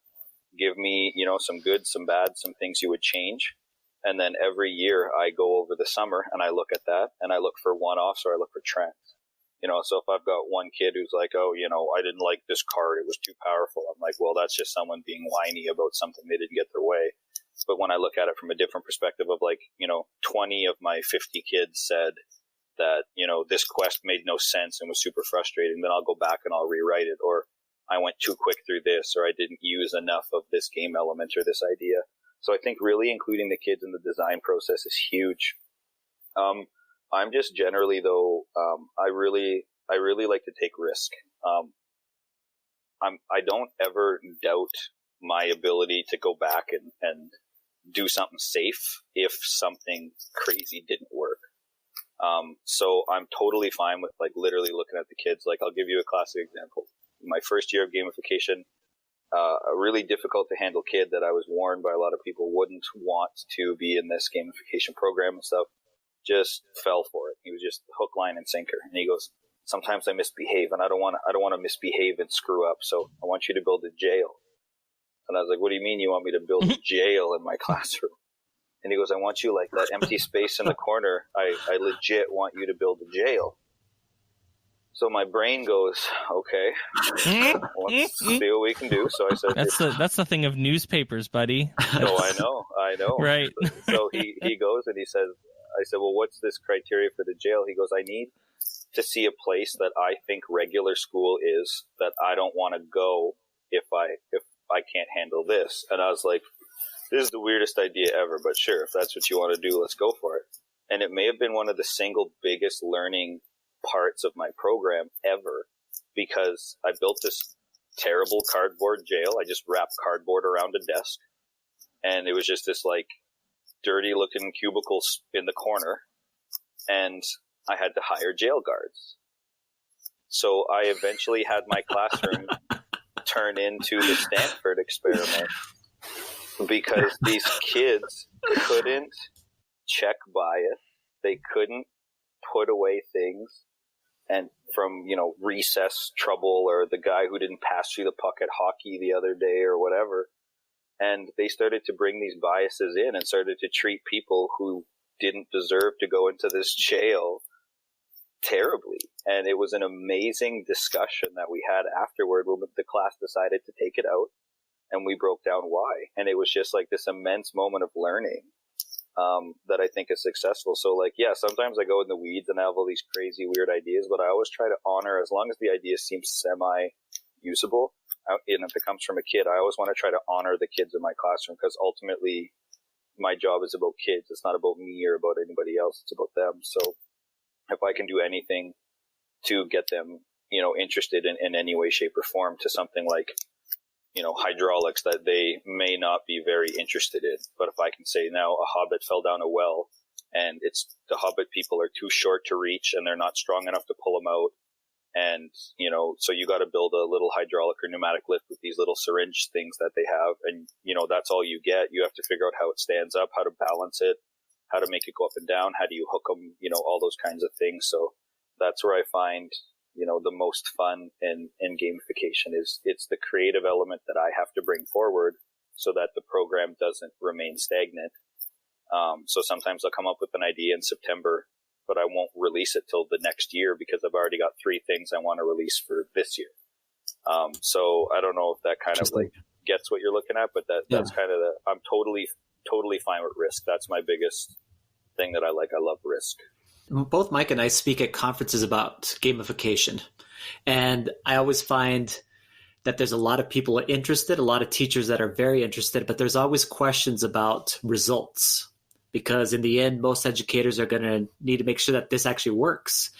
Give me, some good, some bad, some things you would change. And then every year I go over the summer and I look at that, and I look for one-offs, or I look for trends. So if I've got one kid who's like, I didn't like this card, it was too powerful. I'm like, well, that's just someone being whiny about something they didn't get their way. But when I look at it from a different perspective of 20 of my 50 kids said that, this quest made no sense and was super frustrating, then I'll go back and I'll rewrite it. Or I went too quick through this, or I didn't use enough of this game element or this idea. So I think really including the kids in the design process is huge. I'm just generally, though, I really like to take risk. I don't ever doubt my ability to go back and do something safe if something crazy didn't work. So I'm totally fine with literally looking at the kids. I'll give you a classic example. My first year of gamification, a really difficult to handle kid that I was warned by a lot of people wouldn't want to be in this gamification program and stuff, just fell for it. He was just hook, line, and sinker. And he goes, sometimes I misbehave, and I don't want to misbehave and screw up. So I want you to build a jail. And I was like, what do you mean you want me to build a jail in my classroom? And he goes, I want you that empty space in the corner. I legit want you to build a jail. So my brain goes, okay, let's see what we can do. So I said, that's the thing of newspapers, buddy. No, I know. Right. So he goes and he says, I said, well, what's this criteria for the jail? He goes, I need to see a place that I think regular school is, that I don't want to go if I can't handle this. And I was like, this is the weirdest idea ever, but sure, if that's what you want to do, let's go for it. And it may have been one of the single biggest learning parts of my program ever, because I built this terrible cardboard jail. I just wrapped cardboard around a desk, and it was just this like dirty looking cubicle in the corner, and I had to hire jail guards. So I eventually had my classroom turn into the Stanford experiment, because these kids couldn't check bias. They couldn't put away things, and from, recess trouble, or the guy who didn't pass you the puck at hockey the other day or whatever. And they started to bring these biases in and started to treat people who didn't deserve to go into this jail terribly. And it was an amazing discussion that we had afterward when the class decided to take it out, and we broke down why. And it was just like this immense moment of learning that I think is successful. So sometimes I go in the weeds and I have all these crazy weird ideas, but I always try to honor, as long as the idea seems semi-usable, and if it comes from a kid, I always want to try to honor the kids in my classroom, because ultimately my job is about kids. It's not about me or about anybody else. It's about them. So if I can do anything to get them, interested in any way, shape, or form to something like, hydraulics that they may not be very interested in. But if I can say, now a hobbit fell down a well, and the hobbit people are too short to reach and they're not strong enough to pull them out. And, so you got to build a little hydraulic or pneumatic lift with these little syringe things that they have. And, that's all you get. You have to figure out how it stands up, how to balance it, how to make it go up and down. How do you hook them? All those kinds of things. So that's where I find, the most fun in gamification is it's the creative element that I have to bring forward so that the program doesn't remain stagnant. So sometimes I'll come up with an idea in September, but I won't release it till the next year because I've already got 3 things I want to release for this year. So I don't know if that kind of gets what you're looking at, but that's kind of I'm totally fine with risk. That's my biggest thing that I like. I love risk. Both Mike and I speak at conferences about gamification, and I always find that there's a lot of people interested, a lot of teachers that are very interested, but there's always questions about results, because in the end, most educators are going to need to make sure that this actually works.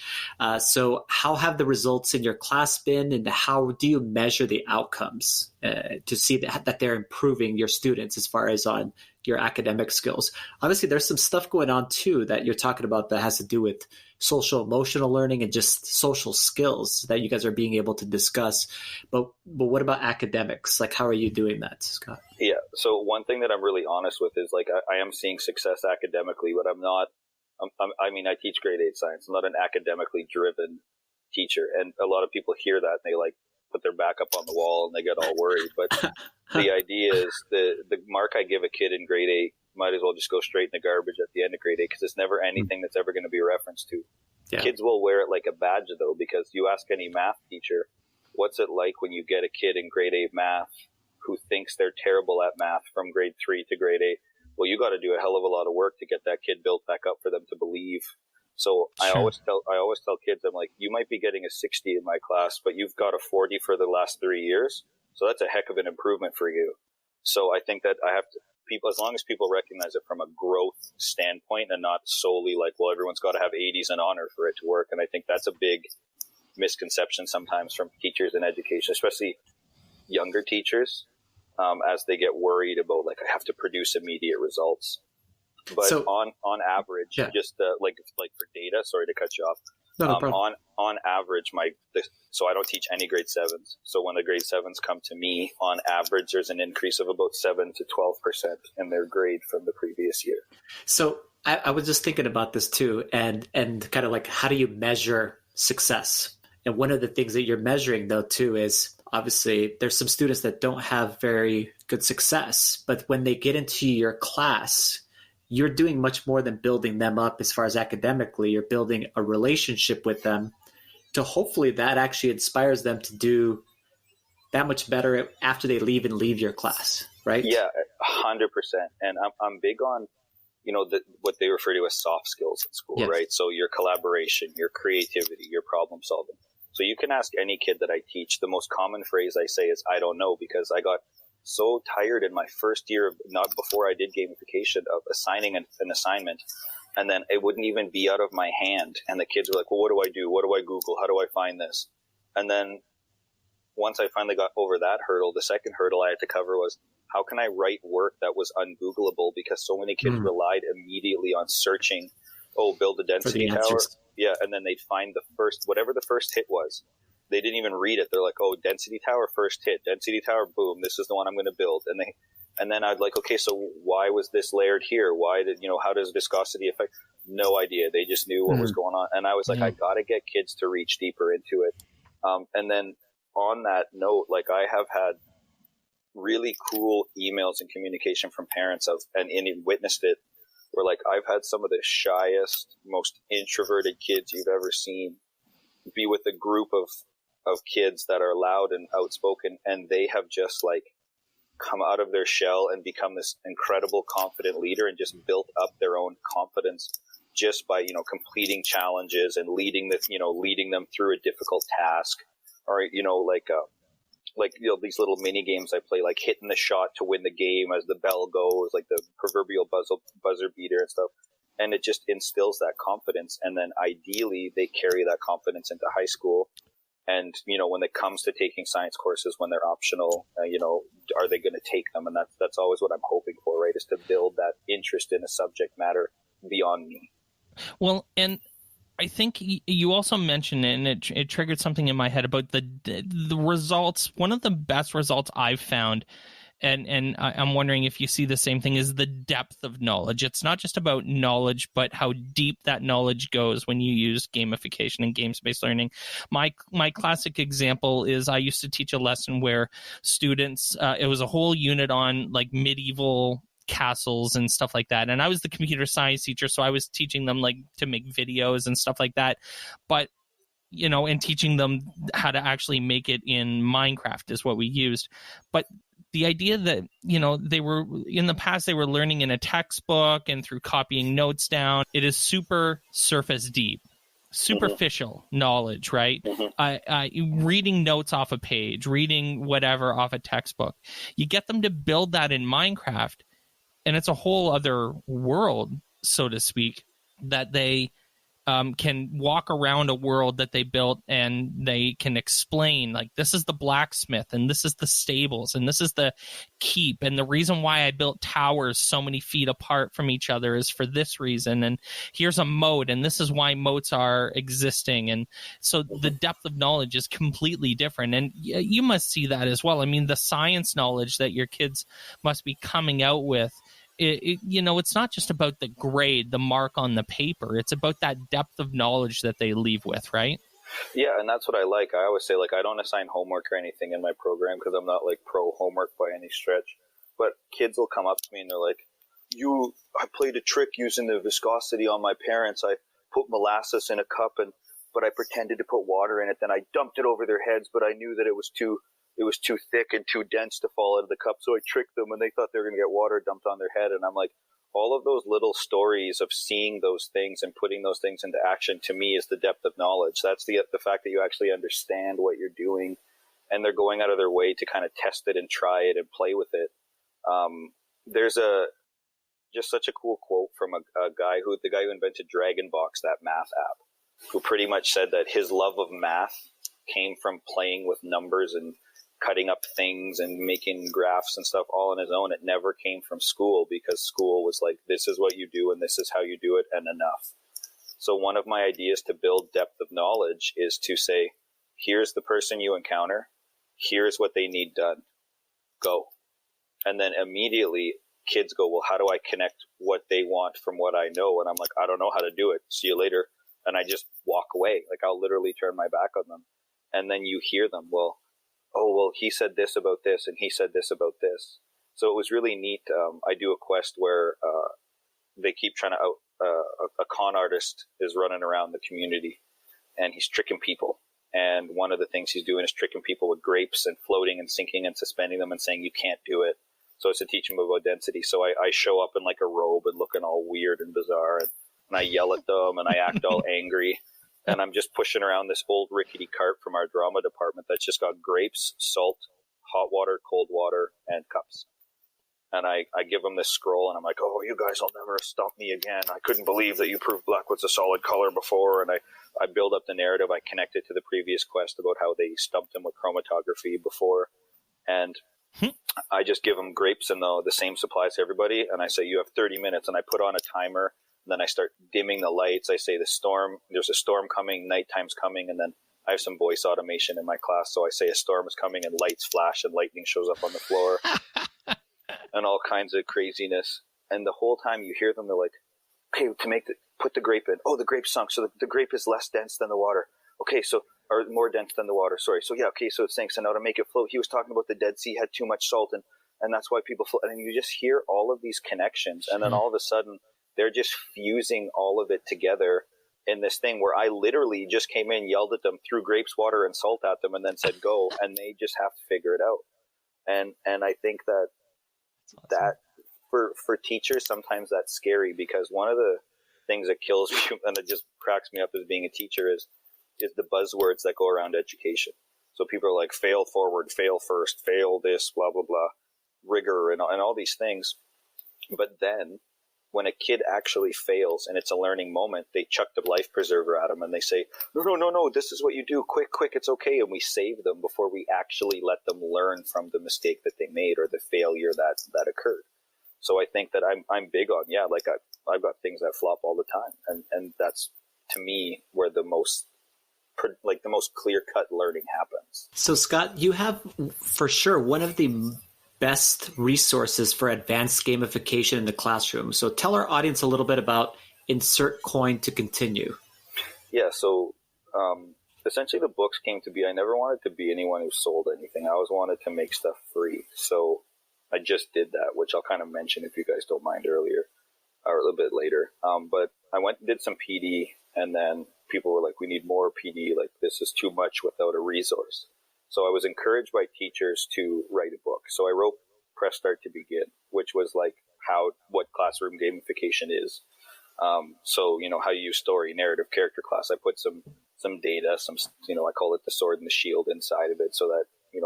So how have the results in your class been, and how do you measure the outcomes to see that they're improving your students as far as on your academic skills? Obviously, there's some stuff going on too that you're talking about that has to do with social emotional learning and just social skills that you guys are being able to discuss. But what about academics? How are you doing that, Scott? Yeah. So one thing that I'm really honest with is I am seeing success academically, but I'm not. I teach grade 8 science. I'm not an academically driven teacher, and a lot of people hear that and they put their back up on the wall and they get all worried. But the idea is the mark I give a kid in grade 8 might as well just go straight in the garbage at the end of grade 8, because it's never anything that's ever going to be referenced to. Yeah. Kids will wear it like a badge, though, because you ask any math teacher, what's it like when you get a kid in grade 8 math who thinks they're terrible at math from grade 3 to grade 8? Well, you got to do a hell of a lot of work to get that kid built back up for them to believe. So sure. I always tell kids, I'm like, you might be getting a 60 in my class, but you've got a 40 for the last 3 years. So that's a heck of an improvement for you. So I think that as long as people recognize it from a growth standpoint and not solely everyone's got to have 80s and honor for it to work. And I think that's a big misconception sometimes from teachers in education, especially younger teachers, as they get worried about I have to produce immediate results. But so, on average, just for data, sorry to cut you off. No problem. On average, so I don't teach any grade 7s. So when the grade 7s come to me, on average, there's an increase of about 7 to 12% in their grade from the previous year. So I was just thinking about this too, and kind of how do you measure success? And one of the things that you're measuring though too is obviously there's some students that don't have very good success, but when they get into your class, you're doing much more than building them up as far as academically. You're building a relationship with them, to hopefully that actually inspires them to do that much better after they leave your class, right? Yeah, 100%. And I'm big on, what they refer to as soft skills at school, Yes. right? So your collaboration, your creativity, your problem solving. So you can ask any kid that I teach. The most common phrase I say is, I don't know, because I got so tired in my first year, not before I did gamification, of assigning an assignment. And then it wouldn't even be out of my hand. And the kids were like, well, what do I do? What do I Google? How do I find this? And then once I finally got over that hurdle, the second hurdle I had to cover was, how can I write work that was ungoogleable? Because so many kids relied immediately on searching, build a density tower. Yeah, and then they'd find whatever the first hit was. They didn't even read it. They're like, density tower, first hit. Density tower, boom, this is the one I'm going to build. And then I'd like, okay, so why was this layered here? Why did, how does viscosity affect? No idea. They just knew what was going on. And I was like, I got to get kids to reach deeper into it. And then on that note, like, I have had really cool emails and communication from parents and witnessed it, where like I've had some of the shyest, most introverted kids you've ever seen be with a group of kids that are loud and outspoken, and they have just like come out of their shell and become this incredible confident leader and just built up their own confidence just by, completing challenges and leading them through a difficult task, or, these little mini games I play, like hitting the shot to win the game as the bell goes, like the proverbial buzzer beater and stuff. And it just instills that confidence. And then ideally they carry that confidence into high school. And, when it comes to taking science courses, when they're optional, are they going to take them? And that's always what I'm hoping for, right? Is to build that interest in a subject matter beyond me. Well, and I think you also mentioned it, and it triggered something in my head about the results. One of the best results I've found, and I'm wondering if you see the same thing, is the depth of knowledge. It's not just about knowledge, but how deep that knowledge goes when you use gamification and games-based learning. My classic example is I used to teach a lesson where students, it was a whole unit on like medieval castles and stuff like that, and I was the computer science teacher, so I was teaching them like to make videos and stuff like that, but and teaching them how to actually make it in Minecraft is what we used. But the idea that they were in the past, they were learning in a textbook and through copying notes down. It is super surface deep, superficial knowledge, right? Reading notes off a page, reading whatever off a textbook. You get them to build that in Minecraft, and it's a whole other world, so to speak, that they can walk around a world that they built, and they can explain, like, this is the blacksmith, and this is the stables, and this is the keep, and the reason why I built towers so many feet apart from each other is for this reason, and here's a moat, and this is why moats are existing. And so the depth of knowledge is completely different, and you must see that as well. I mean, the science knowledge that your kids must be coming out with, it's not just about the grade, the mark on the paper. It's about that depth of knowledge that they leave with, right? Yeah, and that's what I like. I always say, like, I don't assign homework or anything in my program because I'm not, like, pro homework by any stretch. But kids will come up to me and they're like, I played a trick using the viscosity on my parents. I put molasses in a cup, but I pretended to put water in it. Then I dumped it over their heads, but I knew that it was too thick and too dense to fall out of the cup. So I tricked them, and they thought they were going to get water dumped on their head. And I'm like, all of those little stories of seeing those things and putting those things into action, to me, is the depth of knowledge. That's the fact that you actually understand what you're doing, and they're going out of their way to kind of test it and try it and play with it. There's just such a cool quote from the guy who invented Dragonbox, that math app, who pretty much said that his love of math came from playing with numbers and cutting up things and making graphs and stuff all on his own. It never came from school, because school was like, this is what you do and this is how you do it, and enough. So one of my ideas to build depth of knowledge is to say, here's the person you encounter, here's what they need done, go. And then immediately kids go, well, how do I connect what they want from what I know? And I'm like, I don't know how to do it. See you later. And I just walk away. Like, I'll literally turn my back on them. And then you hear them, well, he said this about this, and he said this about this. So it was really neat. I do a quest where they keep trying to a con artist is running around the community, and he's tricking people. And one of the things he's doing is tricking people with grapes and floating and sinking and suspending them and saying you can't do it. So it's to teach them about density. So I show up in like a robe and looking all weird and bizarre, and I yell at them and I act all angry. And I'm just pushing around this old rickety cart from our drama department that's just got grapes, salt, hot water, cold water, and cups. And I give them this scroll, and I'm like, oh, you guys will never stop me again. I couldn't believe that you proved black was a solid color before. And I build up the narrative. I connect it to the previous quest about how they stumped him with chromatography before. And I just give them grapes and the same supplies to everybody. And I say, you have 30 minutes. And I put on a timer. And then I start dimming the lights. I say there's a storm coming, nighttime's coming. And then I have some voice automation in my class. So I say a storm is coming and lights flash and lightning shows up on the floor. And all kinds of craziness. And the whole time you hear them, they're like, okay, put the grape in. Oh, the grape sunk. So the grape is less dense than the water. Okay, or more dense than the water. Sorry. So yeah, okay, so it sinks. And now to make it float, he was talking about the Dead Sea had too much salt, and that's why people float. And you just hear all of these connections. And then all of a sudden, they're just fusing all of it together in this thing where I literally just came in, yelled at them, threw grapes, water, and salt at them, and then said, go. And they just have to figure it out. And I think that for teachers, sometimes that's scary, because one of the things that kills me and it just cracks me up as being a teacher is the buzzwords that go around education. So people are like, fail forward, fail first, fail this, blah, blah, blah, rigor and all these things. But then when a kid actually fails and it's a learning moment, they chuck the life preserver at them and they say, no, this is what you do. Quick, it's okay. And we save them before we actually let them learn from the mistake that they made or the failure that occurred. So I think that I'm big on, like I've got things that flop all the time. And that's, to me, where the most clear-cut learning happens. So Scott, you have for sure one of the best resources for advanced gamification in the classroom. So tell our audience a little bit about Insert Coin to Continue. Yeah, so essentially the books came to be, I never wanted to be anyone who sold anything. I always wanted to make stuff free. So I just did that, which I'll kind of mention if you guys don't mind earlier or a little bit later. But I went and did some PD, and then people were like, we need more PD. Like, this is too much without a resource. So I was encouraged by teachers to write a book. So I wrote Press Start to Begin, which was like what classroom gamification is. So, how you use story, narrative, character class. I put some data, I call it the sword and the shield inside of it, so that,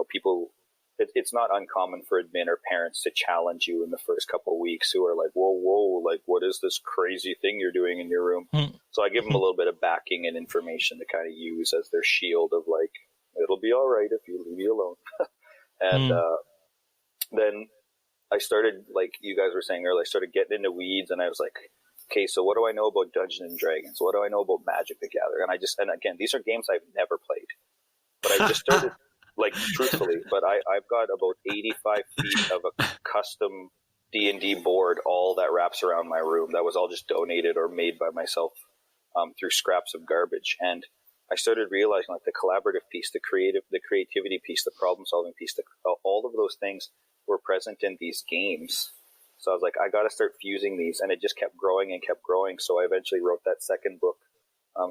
people, it's not uncommon for admin or parents to challenge you in the first couple of weeks who are like, whoa, like, what is this crazy thing you're doing in your room? So I give them a little bit of backing and information to kind of use as their shield of like, it'll be all right if you leave me alone. And then I started, like you guys were saying earlier, I started getting into weeds, and I was like, okay, so what do I know about Dungeons and Dragons? What do I know about Magic the Gathering? And again, these are games I've never played, but I just started, like, truthfully, but I've got about 85 feet of a custom D&D board, all that wraps around my room. That was all just donated or made by myself through scraps of garbage. And I started realizing, like, the collaborative piece, the creativity piece, the problem solving piece, all of those things were present in these games. So I was like, I got to start fusing these, and it just kept growing and kept growing. So I eventually wrote that second book,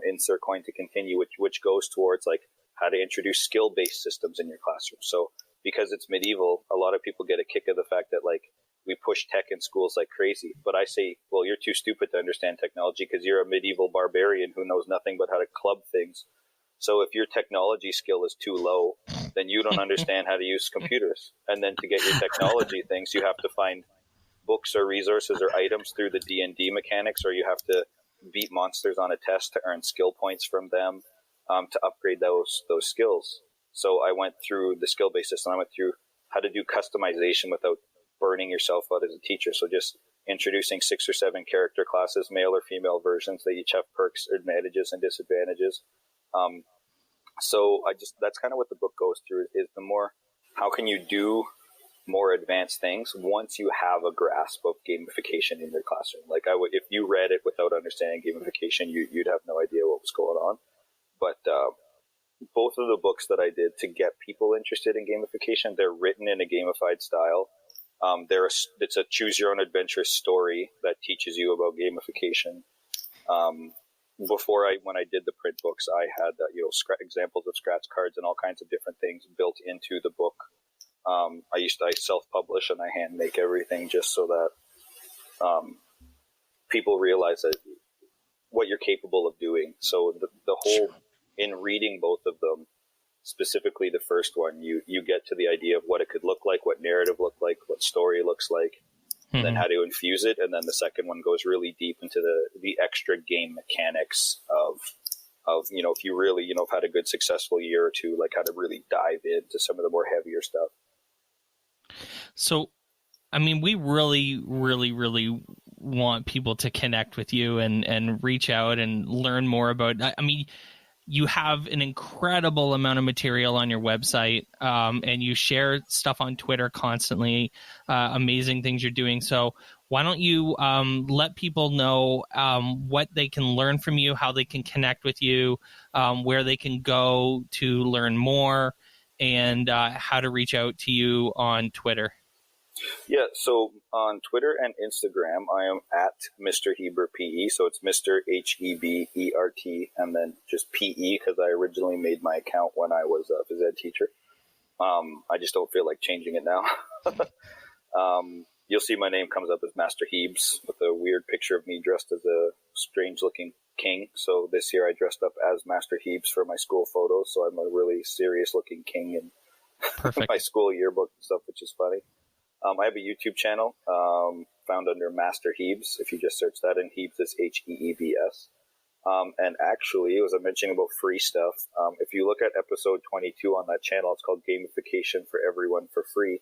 Insert Coin to Continue, which goes towards like how to introduce skill-based systems in your classroom. So because it's medieval, a lot of people get a kick of the fact that, like, we push tech in schools like crazy. But I say, well, you're too stupid to understand technology because you're a medieval barbarian who knows nothing but how to club things. So if your technology skill is too low, then you don't understand how to use computers. And then to get your technology things, you have to find books or resources or items through the D&D mechanics, or you have to beat monsters on a test to earn skill points from them to upgrade those skills. So I went through the skill-based system. I went through how to do customization without burning yourself out as a teacher. So just introducing 6 or 7 character classes, male or female versions. They each have perks, advantages, and disadvantages. So that's kind of what the book goes through, is the more, how can you do more advanced things once you have a grasp of gamification in your classroom. Like, if you read it without understanding gamification, you'd have no idea what was going on. But both of the books that I did to get people interested in gamification, they're written in a gamified style. It's a choose your own adventure story that teaches you about gamification. when I did the print books, I had examples of scratch cards and all kinds of different things built into the book. I self-publish and I hand make everything just so that people realize that what you're capable of doing. So the whole, in reading both of them, specifically the first one, you get to the idea of what it could look like, what narrative looked like, what story looks like, and then how to infuse it. And then the second one goes really deep into the extra game mechanics of if you really, have had a good successful year or two, like how to really dive into some of the more heavier stuff. So, I mean, we really, really, really want people to connect with you and reach out and learn more about, I mean, you have an incredible amount of material on your website, and you share stuff on Twitter constantly, amazing things you're doing. So why don't you let people know what they can learn from you, how they can connect with you, where they can go to learn more, and how to reach out to you on Twitter. Yeah, so on Twitter and Instagram, I am at Mr. Hebert PE. So it's Mr. Hebert, and then just PE, because I originally made my account when I was a phys ed teacher. I just don't feel like changing it now. You'll see my name comes up as Master Hebes with a weird picture of me dressed as a strange-looking king. So this year I dressed up as Master Hebes for my school photos. So I'm a really serious-looking king in my school yearbook and stuff, which is funny. I have a YouTube channel found under Master Hebes. If you just search that, and Hebes is Heebs. And actually, as I mentioned about free stuff, if you look at episode 22 on that channel, it's called Gamification for Everyone for Free.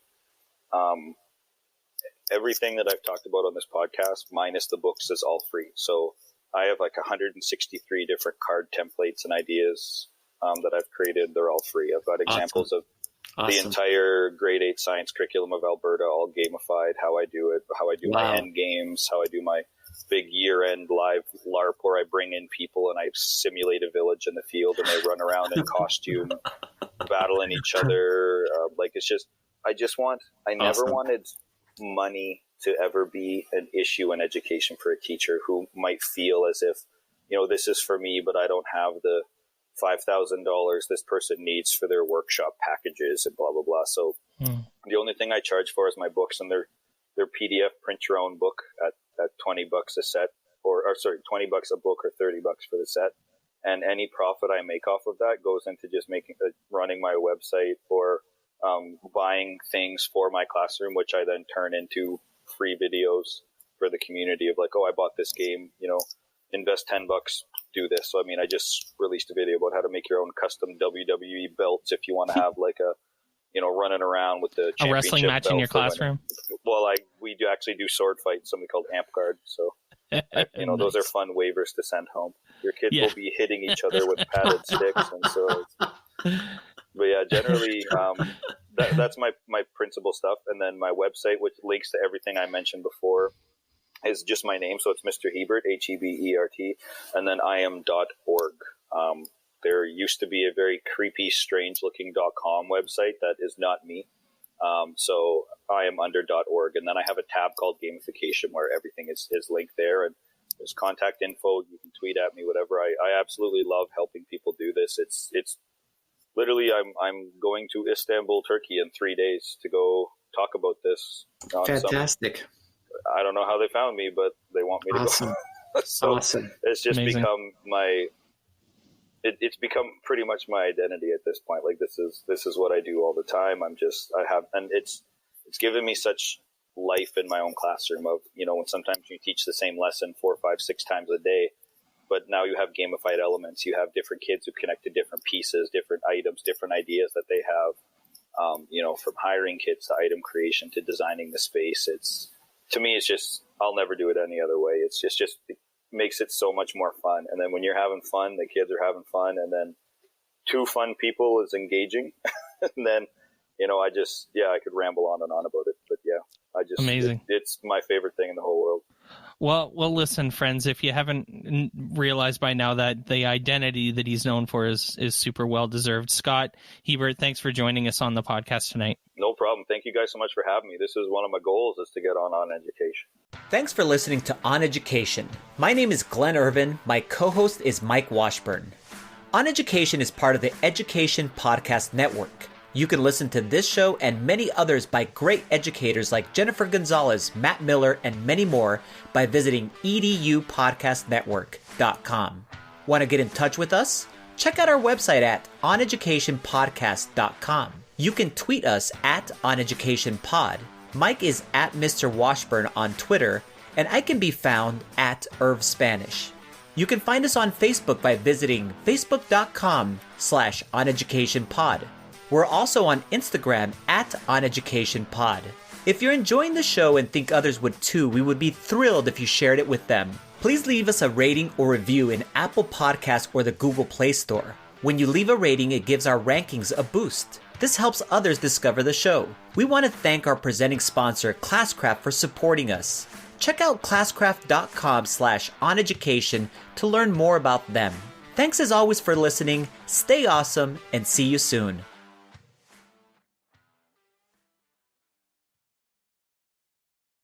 Everything that I've talked about on this podcast, minus the books, is all free. So I have like 163 different card templates and ideas that I've created. They're all free. I've got examples of the entire grade 8 science curriculum of Alberta, all gamified, how I do it, how I do my end games, how I do my big year-end live LARP where I bring in people and I simulate a village in the field and they run around in costume, battling each other. I never wanted money to ever be an issue in education for a teacher who might feel as if, this is for me, but I don't have the $5,000 this person needs for their workshop packages and blah, blah, blah. So the only thing I charge for is my books, and they're PDF print your own book at $20 a set, or $20 a book or $30 for the set. And any profit I make off of that goes into just running my website or buying things for my classroom, which I then turn into free videos for the community of like, oh, I bought this game, invest $10, do this. So, I mean, I just released a video about how to make your own custom WWE belts if you want to have like a, running around with the championship wrestling match in your classroom. Well, we do actually do sword fights, something called Amp Guard. So, Nice. Those are fun waivers to send home. Your kids will be hitting each other with padded sticks and swords. But yeah, generally, that's my principal stuff. And then my website, which links to everything I mentioned before, is just my name. So it's Mr. Hebert, Hebert, and then iam.org. There used to be a very creepy, strange-looking .com website that is not me. So I am under .org. And then I have a tab called Gamification where everything is linked there. And there's contact info. You can tweet at me, whatever. I absolutely love helping people do this. It's literally, I'm going to Istanbul, Turkey in 3 days to go talk about this. Fantastic. I don't know how they found me, but they want me to go. So awesome. It's just Amazing. become it's become pretty much my identity at this point. Like this is what I do all the time. And it's given me such life in my own classroom of, when sometimes you teach the same lesson 4, 5, 6 times a day, but now you have gamified elements. You have different kids who connect to different pieces, different items, different ideas that they have, from hiring kids to item creation to designing the space. To me, it's just, I'll never do it any other way. It's just it makes it so much more fun. And then when you're having fun, the kids are having fun. And then 2 fun people is engaging. And then, I could ramble on and on about it. But yeah, amazing. It's my favorite thing in the whole world. Well, listen, friends, if you haven't realized by now that the identity that he's known for is super well-deserved. Scott Hebert, thanks for joining us on the podcast tonight. No problem. Thank you guys so much for having me. This is one of my goals, is to get on OnEducation. Thanks for listening to On Education. My name is Glenn Irvin. My co-host is Mike Washburn. On Education is part of the Education Podcast Network. You can listen to this show and many others by great educators like Jennifer Gonzalez, Matt Miller, and many more by visiting edupodcastnetwork.com. Want to get in touch with us? Check out our website at oneducationpodcast.com. You can tweet us at oneducationpod. Mike is at Mr. Washburn on Twitter, and I can be found at Irv Spanish. You can find us on Facebook by visiting facebook.com/oneducationpod. We're also on Instagram at oneducationpod. If you're enjoying the show and think others would too, we would be thrilled if you shared it with them. Please leave us a rating or review in Apple Podcasts or the Google Play Store. When you leave a rating, it gives our rankings a boost. This helps others discover the show. We want to thank our presenting sponsor, Classcraft, for supporting us. Check out classcraft.com/oneducation to learn more about them. Thanks as always for listening, stay awesome, and see you soon.